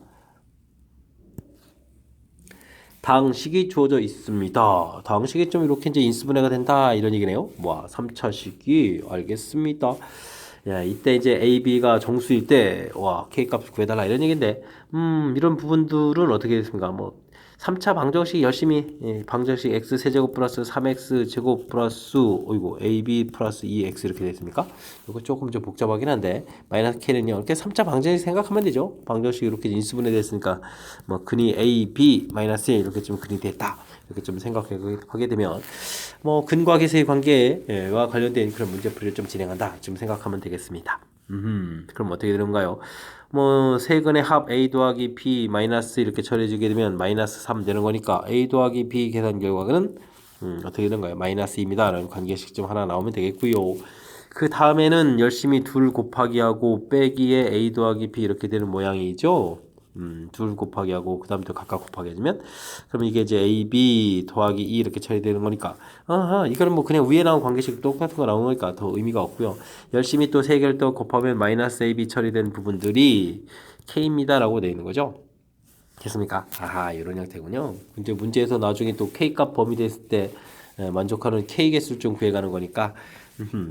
다항식이 주어져 있습니다. 다항식이 좀 이렇게 이제 인수분해가 된다 이런 얘기네요. 와, 3차식이 알겠습니다. 야, 이때 이제 A, B가 정수일 때, 와, K 값을 구해달라 이런 얘기인데, 이런 부분들은 어떻게 됐습니까? 뭐, 3차 방정식 열심히, 방정식 x 세제곱 플러스 3x 제곱 플러스, 어이구, AB 플러스 2x 이렇게 됐습니까? 이거 조금 좀 복잡하긴 한데, 마이너스 K는요, 이렇게 3차 방정식 생각하면 되죠. 방정식이 이렇게 인수분해 됐으니까, 뭐, 근이 A, B, 마이너스 1 이렇게 좀 근이 됐다. 이렇게 좀 생각하게 되면 뭐 근과 계세의 관계와 관련된 그런 문제풀이를 좀 진행한다 좀 생각하면 되겠습니다. 그럼 어떻게 되는가요? 뭐 세근의 합 a 더하기 b 마이너스 이렇게 처리해주게 되면 마이너스 3 되는 거니까 a 더하기 b 계산 결과는 어떻게 되는가요? 마이너스 2입니다 라는 관계식 좀 하나 나오면 되겠고요. 그 다음에는 열심히 둘 곱하기 하고 빼기에 a 더하기 b 이렇게 되는 모양이죠. 둘 곱하기 하고 그 다음부터 각각 곱하기 해주면 그럼 이게 이제 a, b 더하기 2 이렇게 처리되는 거니까 이거는 뭐 그냥 위에 나온 관계식 똑같은 거 나온 거니까 더 의미가 없고요. 열심히 또 세 개를 또 곱하면 마이너스 a, b 처리된 부분들이 k입니다 라고 되어 있는 거죠. 됐습니까? 이런 형태군요. 이제 문제에서 나중에 또 k값 범위됐을 때 만족하는 k 개수를 좀 구해가는 거니까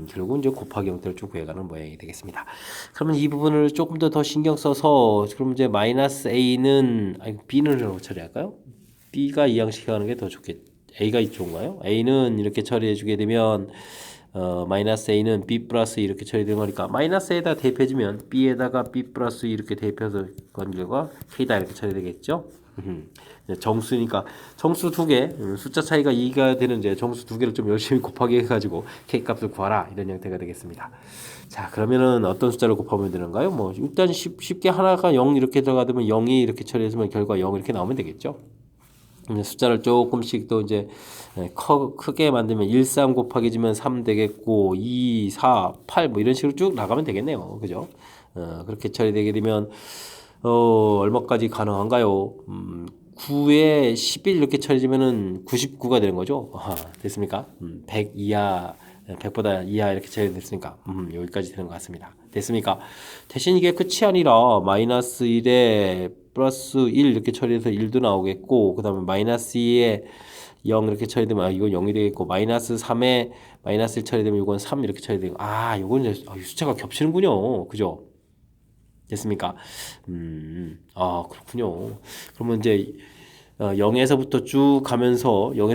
결국은 이제 곱하기 형태를 좀 구해가는 모양이 되겠습니다. 그러면 이 부분을 조금 더 신경 써서 그럼 이제 마이너스 a는 b는 처리할까요? b가 이 양식 하는 게 더 좋겠. a가 좋은가요? a는 이렇게 처리해주게 되면 마이너스 a는 b 플러스 이렇게 처리되는 거니까 마이너스 에다 대입해주면 b에다가 b 플러스 이렇게 대입해서 건 결과 k다 이렇게 처리되겠죠. 정수니까 정수 두 개, 숫자 차이가 2가 되는 이제 정수 두 개를 좀 열심히 곱하기 해가지고 k 값을 구하라 이런 형태가 되겠습니다. 자, 그러면은 어떤 숫자를 곱하면 되는가요? 뭐 일단 쉽게 하나가 0 이렇게 들어가면 0이 이렇게 처리해주면 결과 0 이렇게 나오면 되겠죠. 숫자를 조금씩 또 이제 크게 만들면 1, 3 곱하기 주면 3 되겠고 2, 4, 8 뭐 이런 식으로 쭉 나가면 되겠네요. 그죠? 그렇게 처리되게 되면 얼마까지 가능한가요? 9에 11 이렇게 처리되면은 99가 되는 거죠. 됐습니까? 100 이하, 100보다 이하 이렇게 처리됐으니까 여기까지 되는 것 같습니다. 됐습니까? 대신 이게 끝이 아니라 마이너스 1에 플러스 1 이렇게 처리해서 1도 나오겠고 그 다음에 마이너스 2에 0 이렇게 처리되면 이건 0이 되겠고 마이너스 3에 마이너스 1 처리되면 이건 3 이렇게 처리되고 이건 이제 숫자가 겹치는군요. 그죠? 됐습니까? 그렇군요. 그러면 이제 0에서부터 쭉 가면서 여기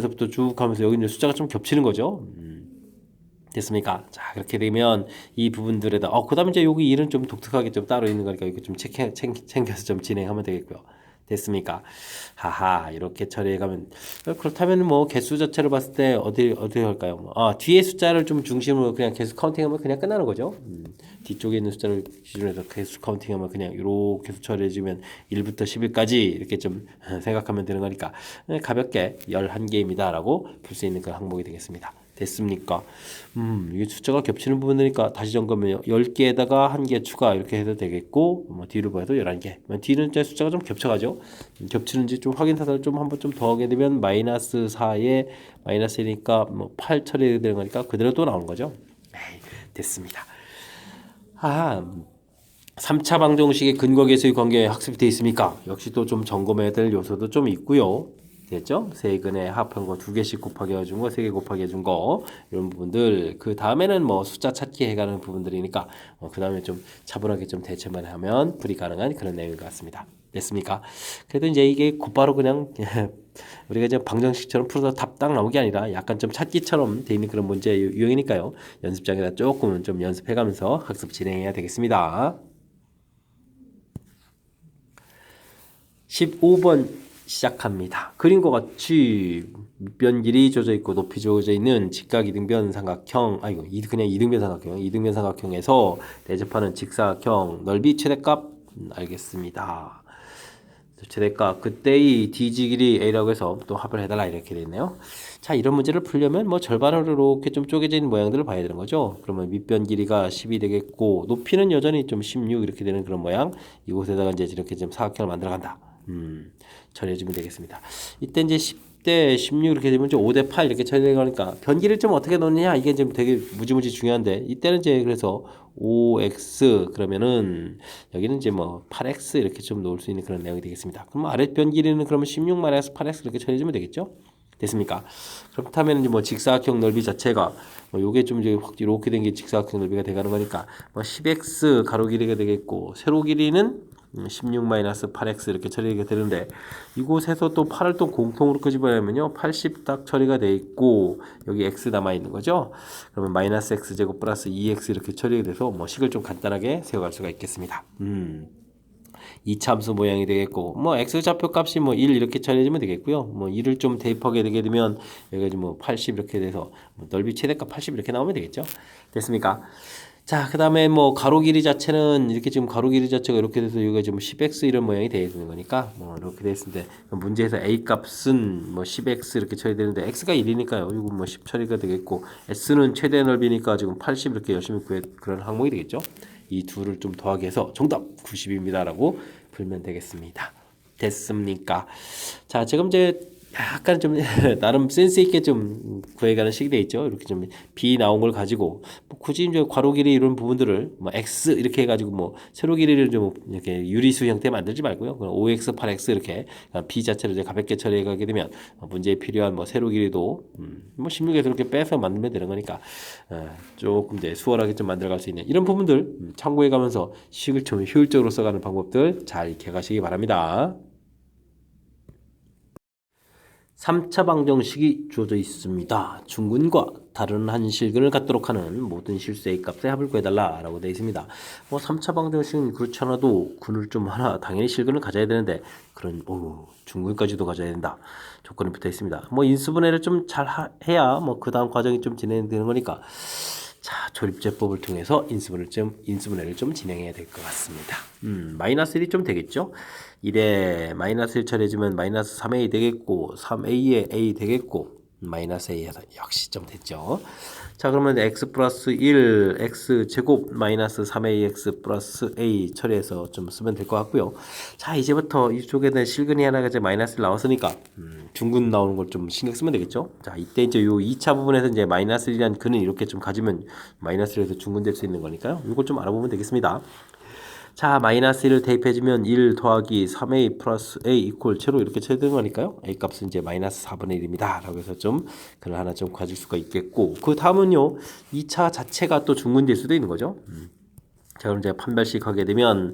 이제 숫자가 좀 겹치는 거죠. 됐습니까? 자, 그렇게 되면 이 부분들에다 그다음에 이제 여기 일은 좀 독특하게 좀 따로 있는 거니까 이거 좀 챙겨서 좀 진행하면 되겠고요. 됐습니까? 하하, 이렇게 처리해 가면 그렇다면 뭐 개수 자체를 봤을 때 어디 할까요? 뒤에 숫자를 좀 중심으로 그냥 개수 카운팅하면 그냥 끝나는 거죠. 뒤쪽에 있는 숫자를 기준으로 해서 개수 카운팅하면 그냥 이렇게 처리해 주면 1부터 10일까지 이렇게 좀 생각하면 되는 거니까 가볍게 11개입니다라고 볼 수 있는 그 항목이 되겠습니다. 됐습니까? 이게 숫자가 겹치는 부분이니까 다시 점검하면 10개에다가 1개 추가 이렇게 해도 되겠고, 뭐 뒤로 봐도 11개. 뒤는 이제 숫자가 좀 겹쳐가죠. 겹치는지 좀 확인 사살을 좀 한번 좀 더 하게 되면 마이너스 4에 마이너스 1이니까 뭐 8 처리되는 거니까 그대로 또 나오는 거죠. 에이, 됐습니다. 3차 방정식의 근거 계수의 관계에 학습이 되어 있습니까? 역시 또 좀 점검해야 될 요소도 좀 있고요. 됐죠? 세근에 합한 거 2개씩 곱하기 해준 거, 3개 곱하기 해준 거 이런 부분들 그 다음에는 뭐 숫자 찾기 해가는 부분들이니까 그 다음에 좀 차분하게 좀 대처만 하면 풀이 가능한 그런 내용인 것 같습니다. 됐습니까? 그래도 이제 이게 곧바로 그냥 우리가 이제 방정식처럼 풀어서 답 딱 나오게 아니라 약간 좀 찾기처럼 돼 있는 그런 문제 유형이니까요. 연습장에다 조금은 좀 연습해가면서 학습 진행해야 되겠습니다. 15번 시작합니다. 그림과 같이 밑변 길이 조져 있고 높이 조져 있는 직각 이등변 삼각형, 그냥 이등변 삼각형에서 대접하는 직사각형 넓이 최대값 알겠습니다. 최대값 그때의 DG 길이 A라고 해서 또 합을 해달라 이렇게 되어 있네요. 자, 이런 문제를 풀려면 뭐 절반으로 이렇게 좀 쪼개져 있는 모양들을 봐야 되는 거죠. 그러면 밑변 길이가 10이 되겠고 높이는 여전히 좀 16 이렇게 되는 그런 모양. 이곳에다가 이제 이렇게 좀 사각형을 만들어 간다. 처리해주면 되겠습니다. 이때 이제 10대 16 이렇게 되면 이제 5대 8 이렇게 처리되니까 변기를 좀 어떻게 넣느냐 이게 좀 되게 무지무지 중요한데 이때는 이제 그래서 5x 그러면은 여기는 이제 뭐 8x 이렇게 좀 놓을 수 있는 그런 내용이 되겠습니다. 그럼 아랫변 길이는 그러면 16 마이너스 8x 이렇게 처리해주면 되겠죠? 됐습니까? 그렇다면 이제 뭐 직사각형 넓이 자체가 뭐 요게 좀 이제 확 이렇게 된 게 직사각형 넓이가 돼가는 거니까 뭐 10x 가로 길이가 되겠고 세로 길이는 16-8x 이렇게 처리가 되는데 이곳에서 또 8을 또 공통으로 끄집어내면요 80 딱 처리가 돼 있고 여기 x 남아 있는 거죠. 그러면 마이너스 x 제곱 플러스 2x 이렇게 처리가 돼서 뭐 식을 좀 간단하게 세워갈 수가 있겠습니다. 이차함수 모양이 되겠고 뭐 x 좌표 값이 뭐 1 이렇게 처리해주면 되겠고요. 뭐 1을 좀 대입하게 되게 되면 여기가 뭐 80 이렇게 돼서 뭐 넓이 최대값 80 이렇게 나오면 되겠죠. 됐습니까? 자, 그 다음에 뭐 가로 길이 자체는 이렇게 지금 가로 길이 자체가 이렇게 돼서 여기가 지금 10x 이런 모양이 되어 있는 거니까 뭐 이렇게 되어 있는데 문제에서 a 값은 뭐 10x 이렇게 처리되는데 x가 1이니까요. 이거 뭐 10 처리가 되겠고 s는 최대 넓이니까 지금 80 이렇게 열심히 구해 그런 항목이 되겠죠. 이 둘을 좀 더하기 해서 정답 90입니다라고 풀면 되겠습니다. 됐습니까? 자, 지금 이제 약간 좀 나름 센스 있게 좀 구해가는 식이 돼 있죠. 이렇게 좀 b 나온 걸 가지고 뭐 굳이 이제 괄호 길이 이런 부분들을 뭐 x 이렇게 해가지고 뭐 세로 길이를 좀 이렇게 유리수 형태 만들지 말고요. 그럼 5x, 8x 이렇게 b 자체를 이제 가볍게 처리해가게 되면 문제에 필요한 뭐 세로 길이도 뭐 16에서 이렇게 빼서 만들면 되는 거니까 조금 이제 수월하게 좀 만들어갈 수 있는 이런 부분들 참고해가면서 식을 좀 효율적으로 써가는 방법들 잘 익혀가시기 바랍니다. 3차 방정식이 주어져 있습니다. 중근과 다른 한 실근을 갖도록 하는 모든 실수의 값의 합을 구해달라 라고 되어 있습니다. 뭐 3차 방정식은 그렇지 않아도 근을 좀 하나 당연히 실근을 가져야 되는데 그런 중근까지도 가져야 된다. 조건이 붙어 있습니다. 뭐 인수분해를 좀 잘 해야 뭐 그 다음 과정이 좀 진행되는 거니까 자, 조립제법을 통해서 인수분해를 좀 진행해야 될 것 같습니다. 마이너스 1이 좀 되겠죠? 1에 마이너스 1 처리해주면 마이너스 3a 되겠고 3a에 a 되겠고 마이너스 a에서 역시 좀 됐죠. 자, 그러면 x 플러스 1 x 제곱 마이너스 3ax 플러스 a 처리해서 좀 쓰면 될 것 같고요. 자, 이제부터 이쪽에 대한 실근이 하나가 이제 마이너스를 나왔으니까 중근 나오는 걸 좀 신경 쓰면 되겠죠. 자, 이때 이제 요 2차 부분에서 이제 마이너스 1이라는 근은 이렇게 좀 가지면 마이너스를 해서 중근될 수 있는 거니까요. 이걸 좀 알아보면 되겠습니다. 자, 마이너스 1을 대입해주면 1 더하기 3a 플러스 a 이퀄 제로 이렇게 쳐되는 거니까요. a 값은 이제 마이너스 4분의 1입니다. 라고 해서 좀 그걸 하나 좀 가질 수가 있겠고 그 다음은요 2차 자체가 또 중근될 수도 있는 거죠. 자, 그럼 이제 판별식 하게 되면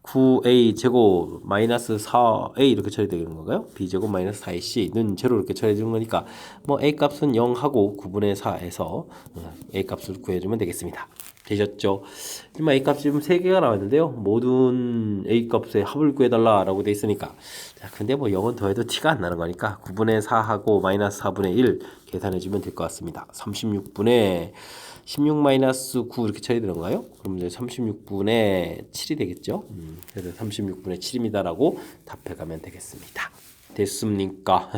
9a 제곱 마이너스 4a 이렇게 처리되는 건가요? b 제곱 마이너스 4ac는 제로 이렇게 처리해주는 거니까 뭐 a 값은 0하고 9분의 4에서 a 값을 구해주면 되겠습니다. 되셨죠? 지금 a 값이 지금 3개가 나왔는데요. 모든 a 값의 합을 구해달라라고 돼 있으니까 자, 근데 뭐 0은 더해도 티가 안 나는 거니까 9분의 4하고 마이너스 4분의 1 계산해주면 될 것 같습니다. 36분의 16 마이너스 9 이렇게 처리되는가요? 그럼 이제 36분의 7이 되겠죠? 그래서 36분의 7입니다라고 답해가면 되겠습니다. 됐습니까?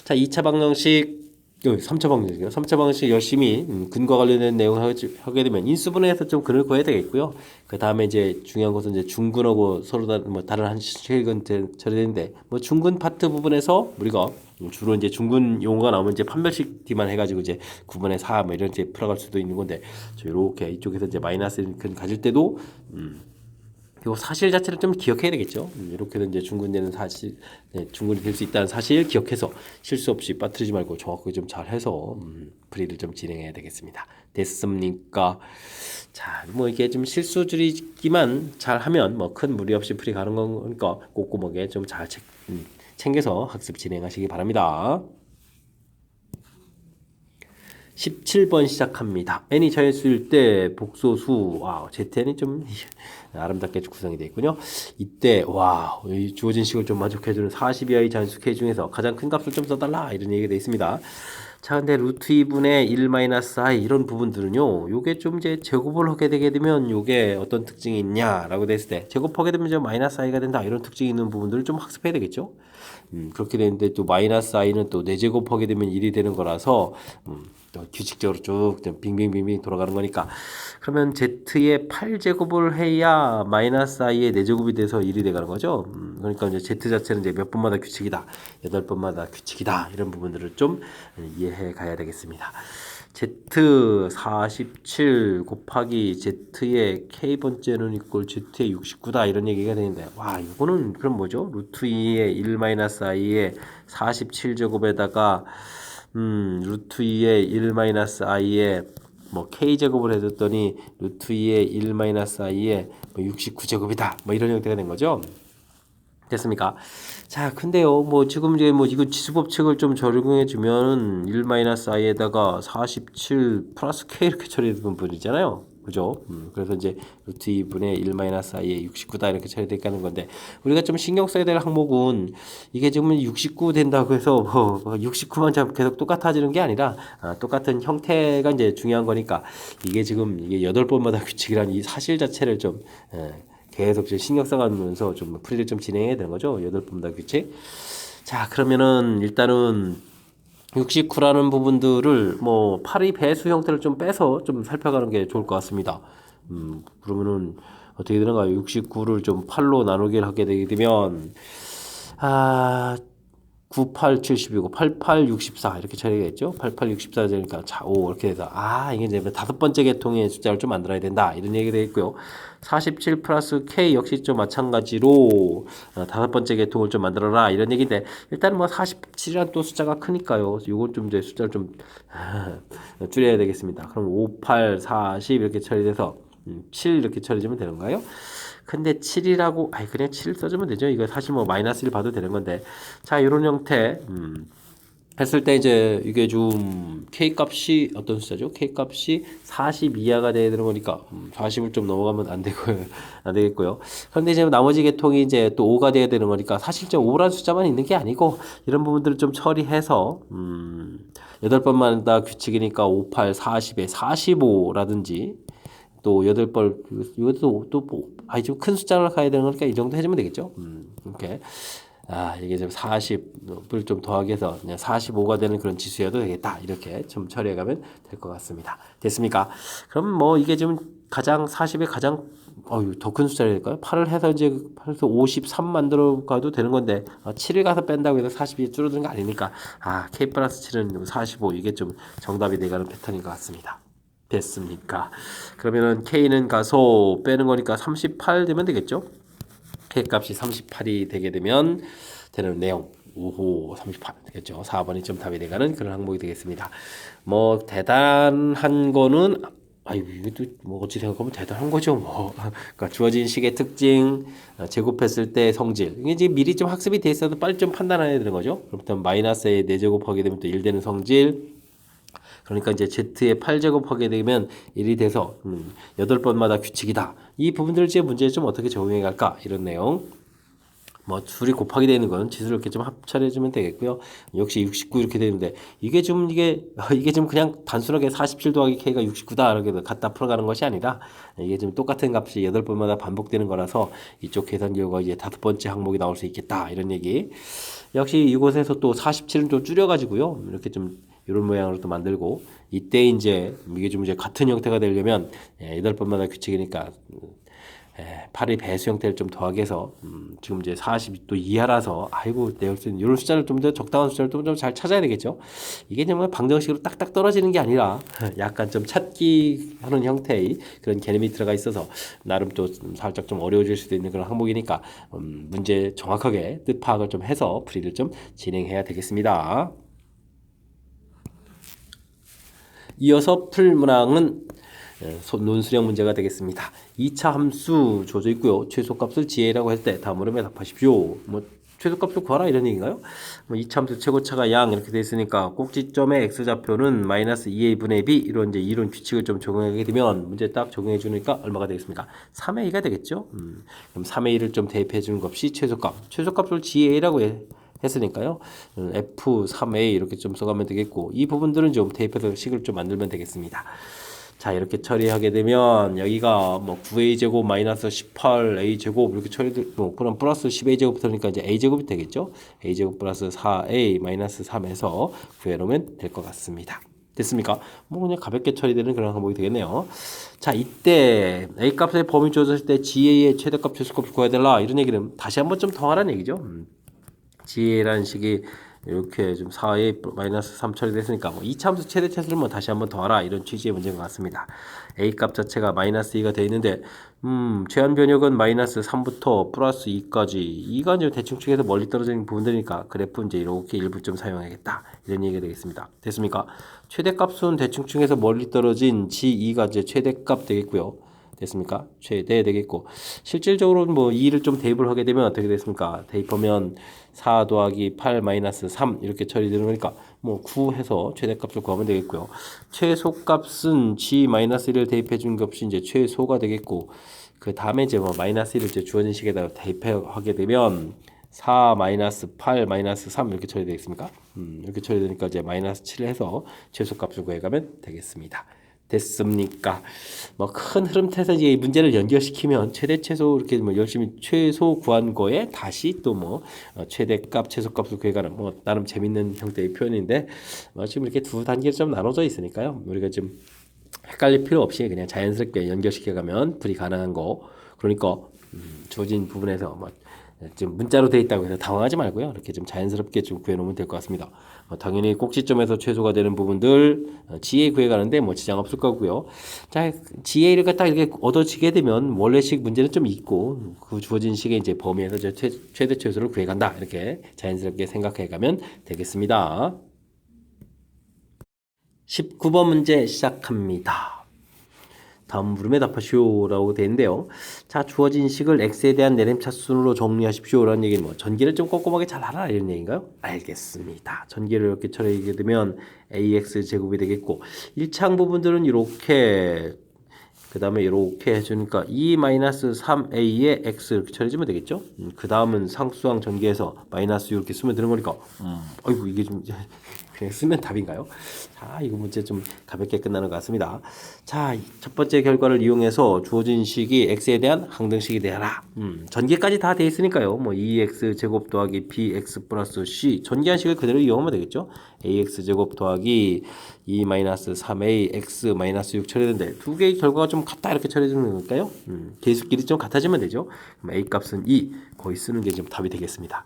자, 2차 방정식 3차 방정식이요. 3차 방정식 열심히 근과 관련된 내용을 하게 되면 인수분해해서 좀 근을 구해야 되겠고요. 그 다음에 이제 중요한 것은 이제 중근하고 서로 다른 한 식은 처리되는데 뭐 중근 파트 부분에서 우리가 주로 이제 중근 용어가 나오면 이제 판별식 D만 해가지고 이제 9분의 4 뭐 이런 이제 풀어갈 수도 있는 건데 이렇게 이쪽에서 이제 마이너스 근 가질 때도 요 사실 자체를 좀 기억해야 되겠죠. 이렇게도 이제 중근되는 사실, 중근이 될 수 있다는 사실 기억해서 실수 없이 빠뜨리지 말고 정확하게 좀 잘해서 풀이를 좀 진행해야 되겠습니다. 됐습니까? 자, 뭐 이게 좀 실수줄이기만 잘하면 뭐 큰 무리 없이 풀이 가는 거니까 꼼꼼하게 좀 잘 챙겨서 학습 진행하시기 바랍니다. 17번 시작합니다. n이 자연수일 때 복소수, 와, zn이 좀 아름답게 구성이 되어 있군요. 이때, 와, 이 주어진 식을 좀 만족해주는 40 이하의 자연수 k 중에서 가장 큰 값을 좀 써달라 이런 얘기가 되어 있습니다. 자, 근데 루트 2분의 1-i 이런 부분들은요, 요게 좀 이제 제곱을 하게 되게 되면 요게 어떤 특징이 있냐라고 됐을 때 제곱하게 되면 이제 마이너스 i가 된다 이런 특징이 있는 부분들을 좀 학습해야 되겠죠. 그렇게 되는데 또 마이너스 i는 또 4제곱하게 되면 1이 되는 거라서 또 규칙적으로 쭉 빙빙빙빙 돌아가는 거니까 그러면 z의 8제곱을 해야 마이너스 i의 4제곱이 돼서 1이 돼가는 거죠. 그러니까 이제 z 자체는 이제 몇 번마다 규칙이다, 8번마다 규칙이다 이런 부분들을 좀 이해해 가야 되겠습니다. z 47 곱하기 z의 k번째는 이꼴 z의 69다 이런 얘기가 되는데 와 이거는 그럼 뭐죠? 루트 2의 1-i의 47제곱에다가 루트 2의 1-i의 뭐 k제곱을 해줬더니 루트 2의 1-i의 뭐 69제곱이다 뭐 이런 형태가 된 거죠. 됐습니까? 자, 근데요, 뭐 지금 이제 뭐 이거 지수법칙을 좀 적용해 주면 1-i에다가 47 플러스 k 이렇게 처리되는 분이잖아요. 그죠? 그래서 이제 루트 2분의 1-i의 69다 이렇게 처리되는 건데 우리가 좀 신경 써야 될 항목은 이게 지금 69 된다고 해서 뭐 69만 계속 똑같아지는 게 아니라 똑같은 형태가 이제 중요한 거니까 이게 지금 이게 8번마다 규칙이란 이 사실 자체를 좀 계속 신경 써가면서 좀 풀이를 좀 진행해야 되는 거죠. 8번마다 규칙. 자, 그러면은 일단은 69라는 부분들을 뭐 8의 배수 형태를 좀 빼서 좀 살펴가는 게 좋을 것 같습니다. 그러면은 어떻게 되는가요? 69를 좀 8로 나누기를 하게 되게 되면 98, 70이고 88, 64 이렇게 처리겠죠. 88, 64 되니까 자, 5 이렇게 돼서 이게 이제 5번째 계통의 숫자를 좀 만들어야 된다 이런 얘기가 되겠고요. 47 플러스 K 역시 좀 마찬가지로 5번째 계통을 좀 만들어라 이런 얘기인데 일단 뭐 47이란 또 숫자가 크니까요. 이건 좀 이제 숫자를 좀 줄여야 되겠습니다. 그럼 5, 8, 40 이렇게 처리돼서 7 이렇게 처리되면 되는가요? 근데 7이라고 그냥 7 써주면 되죠. 이거 사실 뭐 마이너스를 봐도 되는 건데 자 이런 형태 했을 때 이제 이게 좀 k 값이 어떤 숫자죠? k 값이 40 이하가 돼야 되는 거니까 40을 좀 넘어가면 안 되겠고요. 그런데 이제 나머지 계통이 이제 또 5가 돼야 되는 거니까 사실 5란 숫자만 있는 게 아니고 이런 부분들을 좀 처리해서 8번마다 규칙이니까 5, 8, 40에 45라든지 또 8번 이것도 또 좀 큰 숫자를 가야 되는 거니까 이 정도 해주면 되겠죠. 이렇게 이게 좀 40을 좀 더하기 해서 그냥 45가 되는 그런 지수여도 되겠다. 이렇게 좀 처리해가면 될 것 같습니다. 됐습니까? 그럼 뭐 이게 좀 가장 40의 가장 더 큰 숫자를 될까요? 8을 해서 이제 8에서 53 만들어 가도 되는 건데 7을 가서 뺀다고 해서 40이 줄어드는 거 아니니까 K 플러스 7은 45 이게 좀 정답이 돼가는 패턴인 것 같습니다. 됐습니까? 그러면은 K는 가서 빼는 거니까 38 되면 되겠죠? K 값이 38이 되게 되면 되는 내용. 오호 38 되겠죠. 4번이 좀 답이 돼가는 그런 항목이 되겠습니다. 뭐 대단한 거는 아유, 이것도 뭐 어찌 생각하면 대단한 거죠, 뭐. 그러니까 주어진 식의 특징, 제곱했을 때 성질. 이게 이제 미리 좀 학습이 돼 있어도 빨리 좀 판단해야 되는 거죠. 그렇다면 마이너스 a 4제곱하게 되면 또 1 되는 성질. 그러니까 이제 z의 8제곱하게 되면 1이 돼서 8번마다 규칙이다. 이 부분들을 이제 문제에 좀 어떻게 적용해 갈까? 이런 내용. 뭐 둘이 곱하기 되는 건 지수를 이렇게 좀 합차려 주면 되겠고요. 역시 69 이렇게 되는데 이게 좀 이게 좀 그냥 단순하게 47 더하기 k가 69다 이렇게 갖다 풀어가는 것이 아니라 이게 좀 똑같은 값이 8번마다 반복되는 거라서 이쪽 계산 결과가 이제 5번째 항목이 나올 수 있겠다 이런 얘기. 역시 이곳에서 또 47은 좀 줄여가지고요. 이렇게 좀 이런 모양으로 또 만들고 이때 이제 이게 좀 이제 같은 형태가 되려면 8번마다 규칙이니까 8의 배수 형태를 좀 더하게 해서 지금 이제 40도 이하라서 아이고 내가 이런 숫자를 좀 더 적당한 숫자를 좀 잘 찾아야 되겠죠. 이게 정말 방정식으로 딱딱 떨어지는 게 아니라 약간 좀 찾기 하는 형태의 그런 개념이 들어가 있어서 나름 또 살짝 좀 어려워질 수도 있는 그런 항목이니까 문제 정확하게 뜻 파악을 좀 해서 풀이를 좀 진행해야 되겠습니다. 이어서 풀 문항은 논술형 문제가 되겠습니다. 2차 함수 주어져 있고요. 최소값을 지혜라고 할 때 다음 물음에 답하십시오. 뭐 최소값을 구하라 이런 얘기인가요? 뭐 2차 함수 최고차가 양 이렇게 돼 있으니까 꼭지점의 x좌표는 마이너스 2a 분의 b 이런 이제 이론 규칙을 좀 적용하게 되면 문제 딱 적용해 주니까 얼마가 되겠습니까? 3a 가 되겠죠. 그럼 3a를 좀 대입해 주는 값이 최소값을 지혜라고 했으니까요. F3A 이렇게 좀 써가면 되겠고 이 부분들은 좀 대입해서 식을 좀 만들면 되겠습니다. 자 이렇게 처리하게 되면 여기가 뭐 9a 제곱 마이너스 18a 제곱 이렇게 처리될 뭐 그럼 플러스 10a 제곱 붙으니까 이제 a 제곱이 되겠죠. a 제곱 플러스 4a 마이너스 3에서 구해놓으면 될 것 같습니다. 됐습니까? 뭐 그냥 가볍게 처리되는 그런 항목이 되겠네요. 자 이때 a 값의 범위 주어졌을 때 GA의 최대값 최소값을 구해야 되라 이런 얘기는 다시 한번 좀 더 하라는 얘기죠. GA라는 식이 이렇게 좀 4a 마이너스 3 처리됐으니까 뭐 이차함수 최대 차수를 뭐 다시 한번 더하라 이런 취지의 문제인 것 같습니다. a 값 자체가 마이너스 2가 되어 있는데 제한 변역은 마이너스 3부터 플러스 2까지 이가 이제 대충축에서 멀리 떨어지는 부분들이니까 그래프 이제 이렇게 일부 좀 사용하겠다 이런 얘기가 되겠습니다. 됐습니까? 최대값은 대충축에서 멀리 떨어진 G2가 이제 최대값 되겠고요. 됐습니까? 최대 되겠고 실질적으로는 뭐 2를 좀 대입을 하게 되면 어떻게 됐습니까? 대입하면 4 더하기 8 마이너스 3 이렇게 처리되는 거니까 뭐 9 해서 최대값을 구하면 되겠고요. 최소값은 G 마이너스 1을 대입해 준 값이 이제 최소가 되겠고 그 다음에 이제 뭐 마이너스 1을 이제 주어진 식에다가 대입하게 되면 4 마이너스 8 마이너스 3 이렇게 처리되겠습니까? 이렇게 처리되니까 이제 마이너스 7 해서 최소값을 구해가면 되겠습니다. 됐습니까? 뭐 큰 흐름에서 이제 문제를 연결시키면 최대 최소 이렇게 뭐 열심히 최소 구한 거에 다시 또 뭐 최대값 최소값을 구해가는 뭐 나름 재밌는 형태의 표현인데 지금 이렇게 두 단계로 좀 나눠져 있으니까요. 우리가 좀 헷갈릴 필요 없이 그냥 자연스럽게 연결시켜가면 풀이 가능한 거. 그러니까 주어진 부분에서 뭐 지금 문자로 돼 있다고 해서 당황하지 말고요. 이렇게 좀 자연스럽게 좀 구해놓으면 될 것 같습니다. 당연히 꼭지점에서 최소가 되는 부분들 GA 구해가는데 뭐 지장 없을 거고요. 자, GA를 딱 이렇게 얻어지게 되면 원래식 문제는 좀 있고 그 주어진 식의 이제 범위에서 최대 최소를 구해간다. 이렇게 자연스럽게 생각해가면 되겠습니다. 19번 문제 시작합니다. 다음 물음에 답하시오라고 되는데요. 자, 주어진 식을 x에 대한 내림차순으로 정리하십시오라는 얘기는 뭐 전개를 좀 꼼꼼하게 잘 하라 이런 얘기인가요? 알겠습니다. 전개를 이렇게 처리하게 되면 ax 제곱이 되겠고 1차항 부분들은 이렇게 그 다음에 이렇게 해주니까 2-3a의 x 이렇게 처리해주면 되겠죠? 그 다음은 상수항 전개해서 마이너스 이렇게 쓰면 되는 거니까 아이고 이게 좀 그냥 쓰면 답인가요? 자, 이거 문제 좀 가볍게 끝나는 것 같습니다. 자, 첫 번째 결과를 이용해서 주어진 식이 x에 대한 항등식이 되어라. 전개까지 다 돼 있으니까요. 뭐 2x 제곱 더하기 bx 플러스 c 전개한 식을 그대로 이용하면 되겠죠. ax 제곱 더하기 2-3a x-6 처리되는데 두 개의 결과가 좀 같다 이렇게 처리되는 걸까요? 계수끼리 좀 같아지면 되죠. 그럼 a 값은 2 거의 쓰는 게 좀 답이 되겠습니다.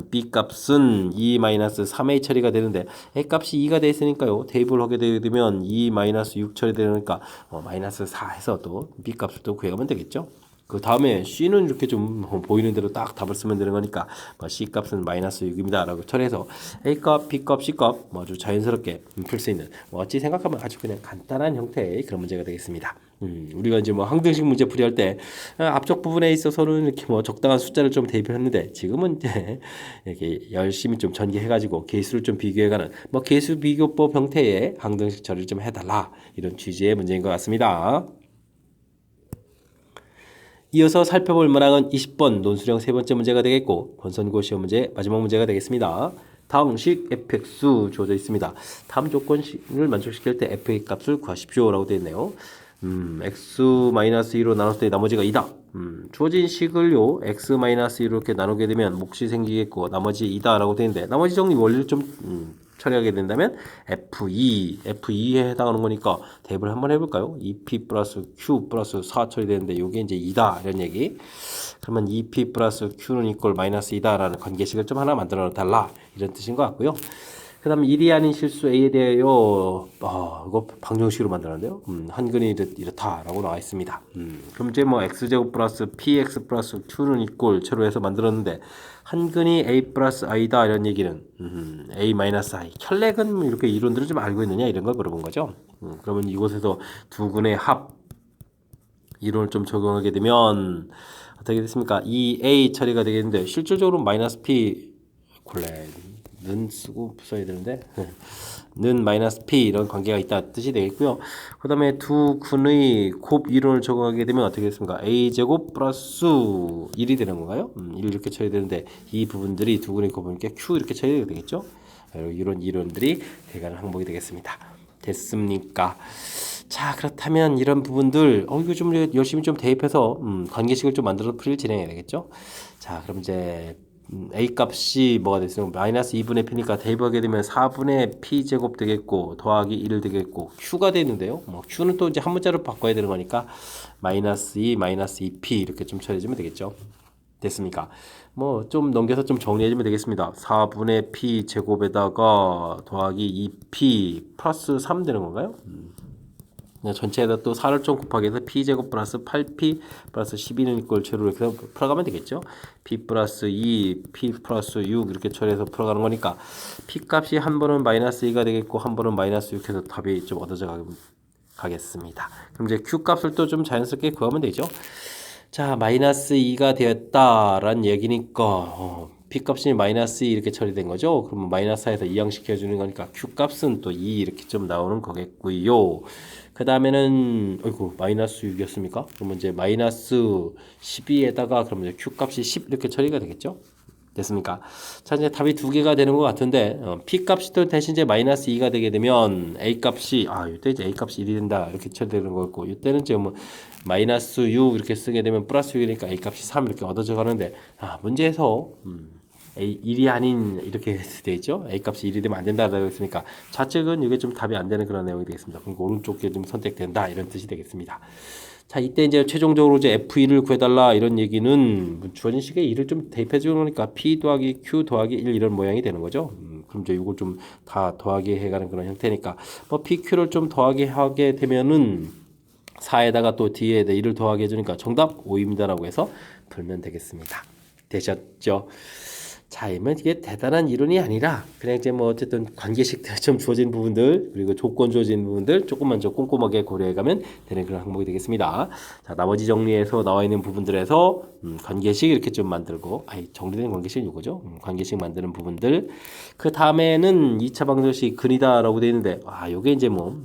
b 값은 2-3a 처리가 되는데 a 값이 2가 돼 있으니까요. 대입을 하게 되면 2-6 처리되니까 마이너스 4 해서 또 b 값을 또 구해가면 되겠죠. 그 다음에 C는 이렇게 좀 보이는 대로 딱 답을 쓰면 되는 거니까 뭐 C 값은 마이너스 6입니다 라고 처리해서 A 값, B 값, C 값 뭐 아주 자연스럽게 풀 수 있는 뭐 어찌 생각하면 아주 그냥 간단한 형태의 그런 문제가 되겠습니다. 우리가 이제 뭐 항등식 문제 풀이할 때 앞쪽 부분에 있어서는 이렇게 뭐 적당한 숫자를 좀 대입했는데 지금은 이제 이렇게 열심히 좀 전개해가지고 개수를 좀 비교해가는 뭐 개수 비교법 형태의 항등식 처리를 좀 해달라 이런 취지의 문제인 것 같습니다. 이어서 살펴볼 문항은 20번 논술형 세 번째 문제가 되겠고 권선고 시험 문제 마지막 문제가 되겠습니다. 다음 식 fx 주어져 있습니다. 다음 조건을 만족시킬 때 f의 값을 구하십시오 라고 되어 있네요. x-2로 나눴을 때 나머지가 2다. 주어진 식을요 x-2 이렇게 나누게 되면 몫이 생기겠고 나머지 2다 라고 되어 있는데 나머지 정리 원리를 좀 처리하게 된다면 F2에 해당하는 거니까 대입을 한번 해볼까요? 2P 플러스 Q 플러스 4 처리되는데 이게 이제 2다 이런 얘기. 그러면 2P 플러스 Q는 이꼴 마이너스 2다 라는 관계식을 좀 하나 만들어 달라 이런 뜻인 것 같고요. 그 다음에 1이 아닌 실수 A에 대하여 이거 방정식으로 만들었는데요. 한근이 이렇다 라고 나와 있습니다. 그럼 이제 뭐 X제곱 플러스 PX 플러스 Q는 이꼴 채로 해서 만들었는데 한근이 A 플러스 I다 이런 얘기는 A 마이너스 I 혈렉은 이렇게 이론들을 좀 알고 있느냐 이런 걸 물어본 거죠. 그러면 이곳에서 두 근의 합 이론을 좀 적용하게 되면 어떻게 됐습니까? 이 A 처리가 되겠는데 실질적으로 마이너스 P 는 쓰고 써야 되는데 는 마이너스 P 이런 관계가 있다 뜻이 되겠고요. 그 다음에 두 근의 곱 이론을 적용하게 되면 어떻게 됐습니까? A제곱 플러스 1이 되는 건가요? 1 이렇게 처리 되는데 이 부분들이 두 근의 곱이니까 Q 이렇게 처리가 되겠죠? 이런 이론들이 대가는 항목이 되겠습니다. 됐습니까? 자 그렇다면 이런 부분들 이거 좀 열심히 좀 대입해서 관계식을 좀 만들어서 풀이를 진행해야 되겠죠? 자 그럼 이제 A 값이 뭐가 됐어요? 마이너스 2분의 P니까 대입하게 되면 4분의 P제곱 되겠고 더하기 1 되겠고 Q가 되는데요. 뭐 Q는 또 이제 한 문자로 바꿔야 되는 거니까 마이너스 2 마이너스 2P 이렇게 좀 처리해주면 되겠죠. 됐습니까? 뭐 좀 넘겨서 좀 정리해주면 되겠습니다. 4분의 P제곱에다가 더하기 2P 플러스 3 되는 건가요? 전체에다 또 4를 좀 곱하기 해서 P제곱 플러스 8P 플러스 12는 이꼴 제로 이렇게 풀어가면 되겠죠. P 플러스 2, P 플러스 6 이렇게 처리해서 풀어가는 거니까 P 값이 한 번은 마이너스 2가 되겠고 한 번은 마이너스 6 해서 답이 좀 얻어져 가겠습니다. 그럼 이제 Q 값을 또 좀 자연스럽게 구하면 되죠. 자 마이너스 2가 되었다라는 얘기니까 P 값이 마이너스 2 이렇게 처리된 거죠. 그러면 마이너스 4에서 이항시켜주는 거니까 Q 값은 또 2 이렇게 좀 나오는 거겠고요. 그 다음에는 마이너스 6이었습니까? 그러면 이제 마이너스 12에다가 그러면 이제 Q 값이 10 이렇게 처리가 되겠죠? 됐습니까? 자 이제 답이 두 개가 되는 것 같은데 P 값이 또 대신 이제 마이너스 2가 되게 되면 A 값이 이때 이제 A 값이 1이 된다 이렇게 처리되는 거고 이때는 지금 뭐 마이너스 6 이렇게 쓰게 되면 플러스 6이니까 A 값이 3 이렇게 얻어져 가는데 문제에서 A 1이 아닌 이렇게 되어 있죠. A 값이 1이 되면 안 된다라고 했으니까 좌측은 이게 좀 답이 안 되는 그런 내용이 되겠습니다. 그러니까 오른쪽 게 좀 선택된다 이런 뜻이 되겠습니다. 자 이때 이제 최종적으로 이제 F2를 구해달라 이런 얘기는 주어진 식에 2를 좀 대입해 주는 거니까 P 더하기 Q 더하기 1 이런 모양이 되는 거죠. 그럼 이제 이거 좀 다 더하기 해가는 그런 형태니까 뭐 PQ를 좀 더하기 하게 되면은 4에다가 또 뒤에 1을 더하게 해주니까 정답 5입니다라고 해서 풀면 되겠습니다. 되셨죠? 자, 이게 대단한 이론이 아니라 그냥 이제 뭐 어쨌든 관계식 좀 주어진 부분들 그리고 조건 주어진 부분들 조금만 좀 꼼꼼하게 고려해가면 되는 그런 항목이 되겠습니다. 자, 나머지 정리해서 나와 있는 부분들에서 관계식 이렇게 좀 만들고 정리된 관계식은 이거죠. 관계식 만드는 부분들 그 다음에는 2차 방정식 근이다라고 되어 있는데 요게 이제 뭐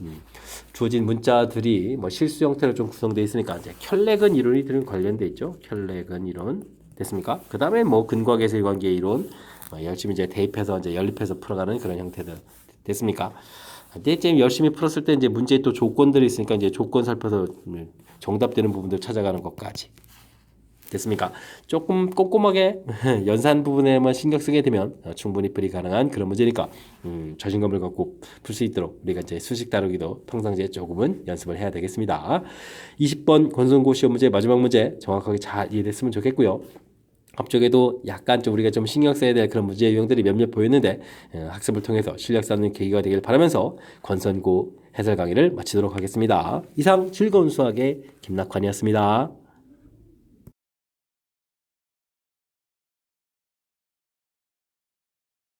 주어진 문자들이 뭐 실수 형태로 좀 구성되어 있으니까 이제 혈렉은 이론이 들은 관련돼 있죠. 혈렉은 이론 됐습니까? 그 다음에 뭐 근과 계수의 관계 이론 열심히 이제 대입해서 이제 연립해서 풀어가는 그런 형태들 됐습니까? 근데 지금 열심히 풀었을 때 이제 문제에 또 조건들이 있으니까 이제 조건 살펴서 정답되는 부분들 찾아가는 것까지 됐습니까? 조금 꼼꼼하게 연산 부분에만 신경 쓰게 되면 충분히 풀이 가능한 그런 문제니까 자신감을 갖고 풀 수 있도록 우리가 이제 수식 다루기도 평상시에 조금은 연습을 해야 되겠습니다. 20번 권선고 시험 문제 마지막 문제 정확하게 잘 이해됐으면 좋겠고요. 앞쪽에도 약간 좀 우리가 좀 신경 써야 될 그런 문제 유형들이 몇몇 보였는데 학습을 통해서 실력 쌓는 계기가 되길 바라면서 권선고 해설 강의를 마치도록 하겠습니다. 이상 즐거운 수학의 김낙환이었습니다.